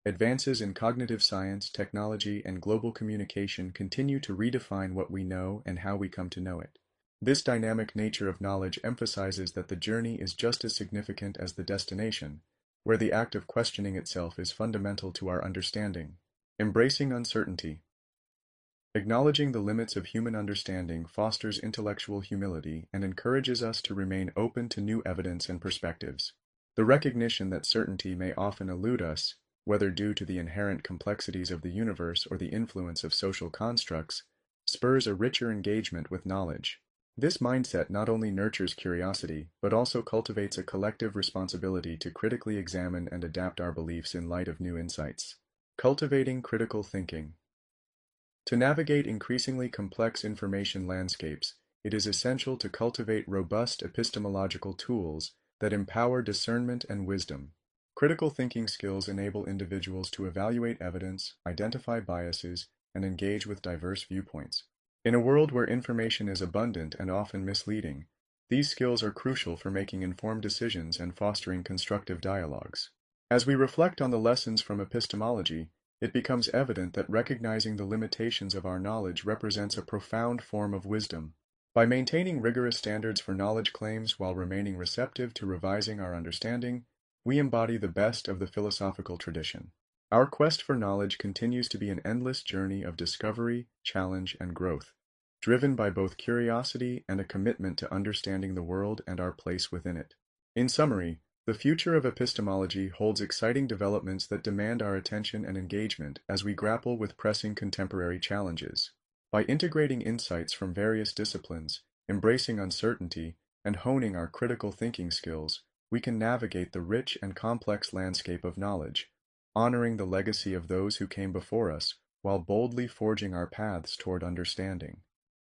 Advances in cognitive science, technology, and global communication continue to redefine what we know and how we come to know it. This dynamic nature of knowledge emphasizes that the journey is just as significant as the destination, where the act of questioning itself is fundamental to our understanding. Embracing uncertainty. Acknowledging the limits of human understanding fosters intellectual humility and encourages us to remain open to new evidence and perspectives. The recognition that certainty may often elude us, whether due to the inherent complexities of the universe or the influence of social constructs, spurs a richer engagement with knowledge. This mindset not only nurtures curiosity, but also cultivates a collective responsibility to critically examine and adapt our beliefs in light of new insights. Cultivating critical thinking. To navigate increasingly complex information landscapes, it is essential to cultivate robust epistemological tools that empower discernment and wisdom. Critical thinking skills enable individuals to evaluate evidence, identify biases, and engage with diverse viewpoints. In a world where information is abundant and often misleading, these skills are crucial for making informed decisions and fostering constructive dialogues. As we reflect on the lessons from epistemology, it becomes evident that recognizing the limitations of our knowledge represents a profound form of wisdom. By maintaining rigorous standards for knowledge claims while remaining receptive to revising our understanding, we embody the best of the philosophical tradition. Our quest for knowledge continues to be an endless journey of discovery, challenge, and growth, driven by both curiosity and a commitment to understanding the world and our place within it. In summary, the future of epistemology holds exciting developments that demand our attention and engagement as we grapple with pressing contemporary challenges. By integrating insights from various disciplines, embracing uncertainty, and honing our critical thinking skills, we can navigate the rich and complex landscape of knowledge, honoring the legacy of those who came before us while boldly forging our paths toward understanding.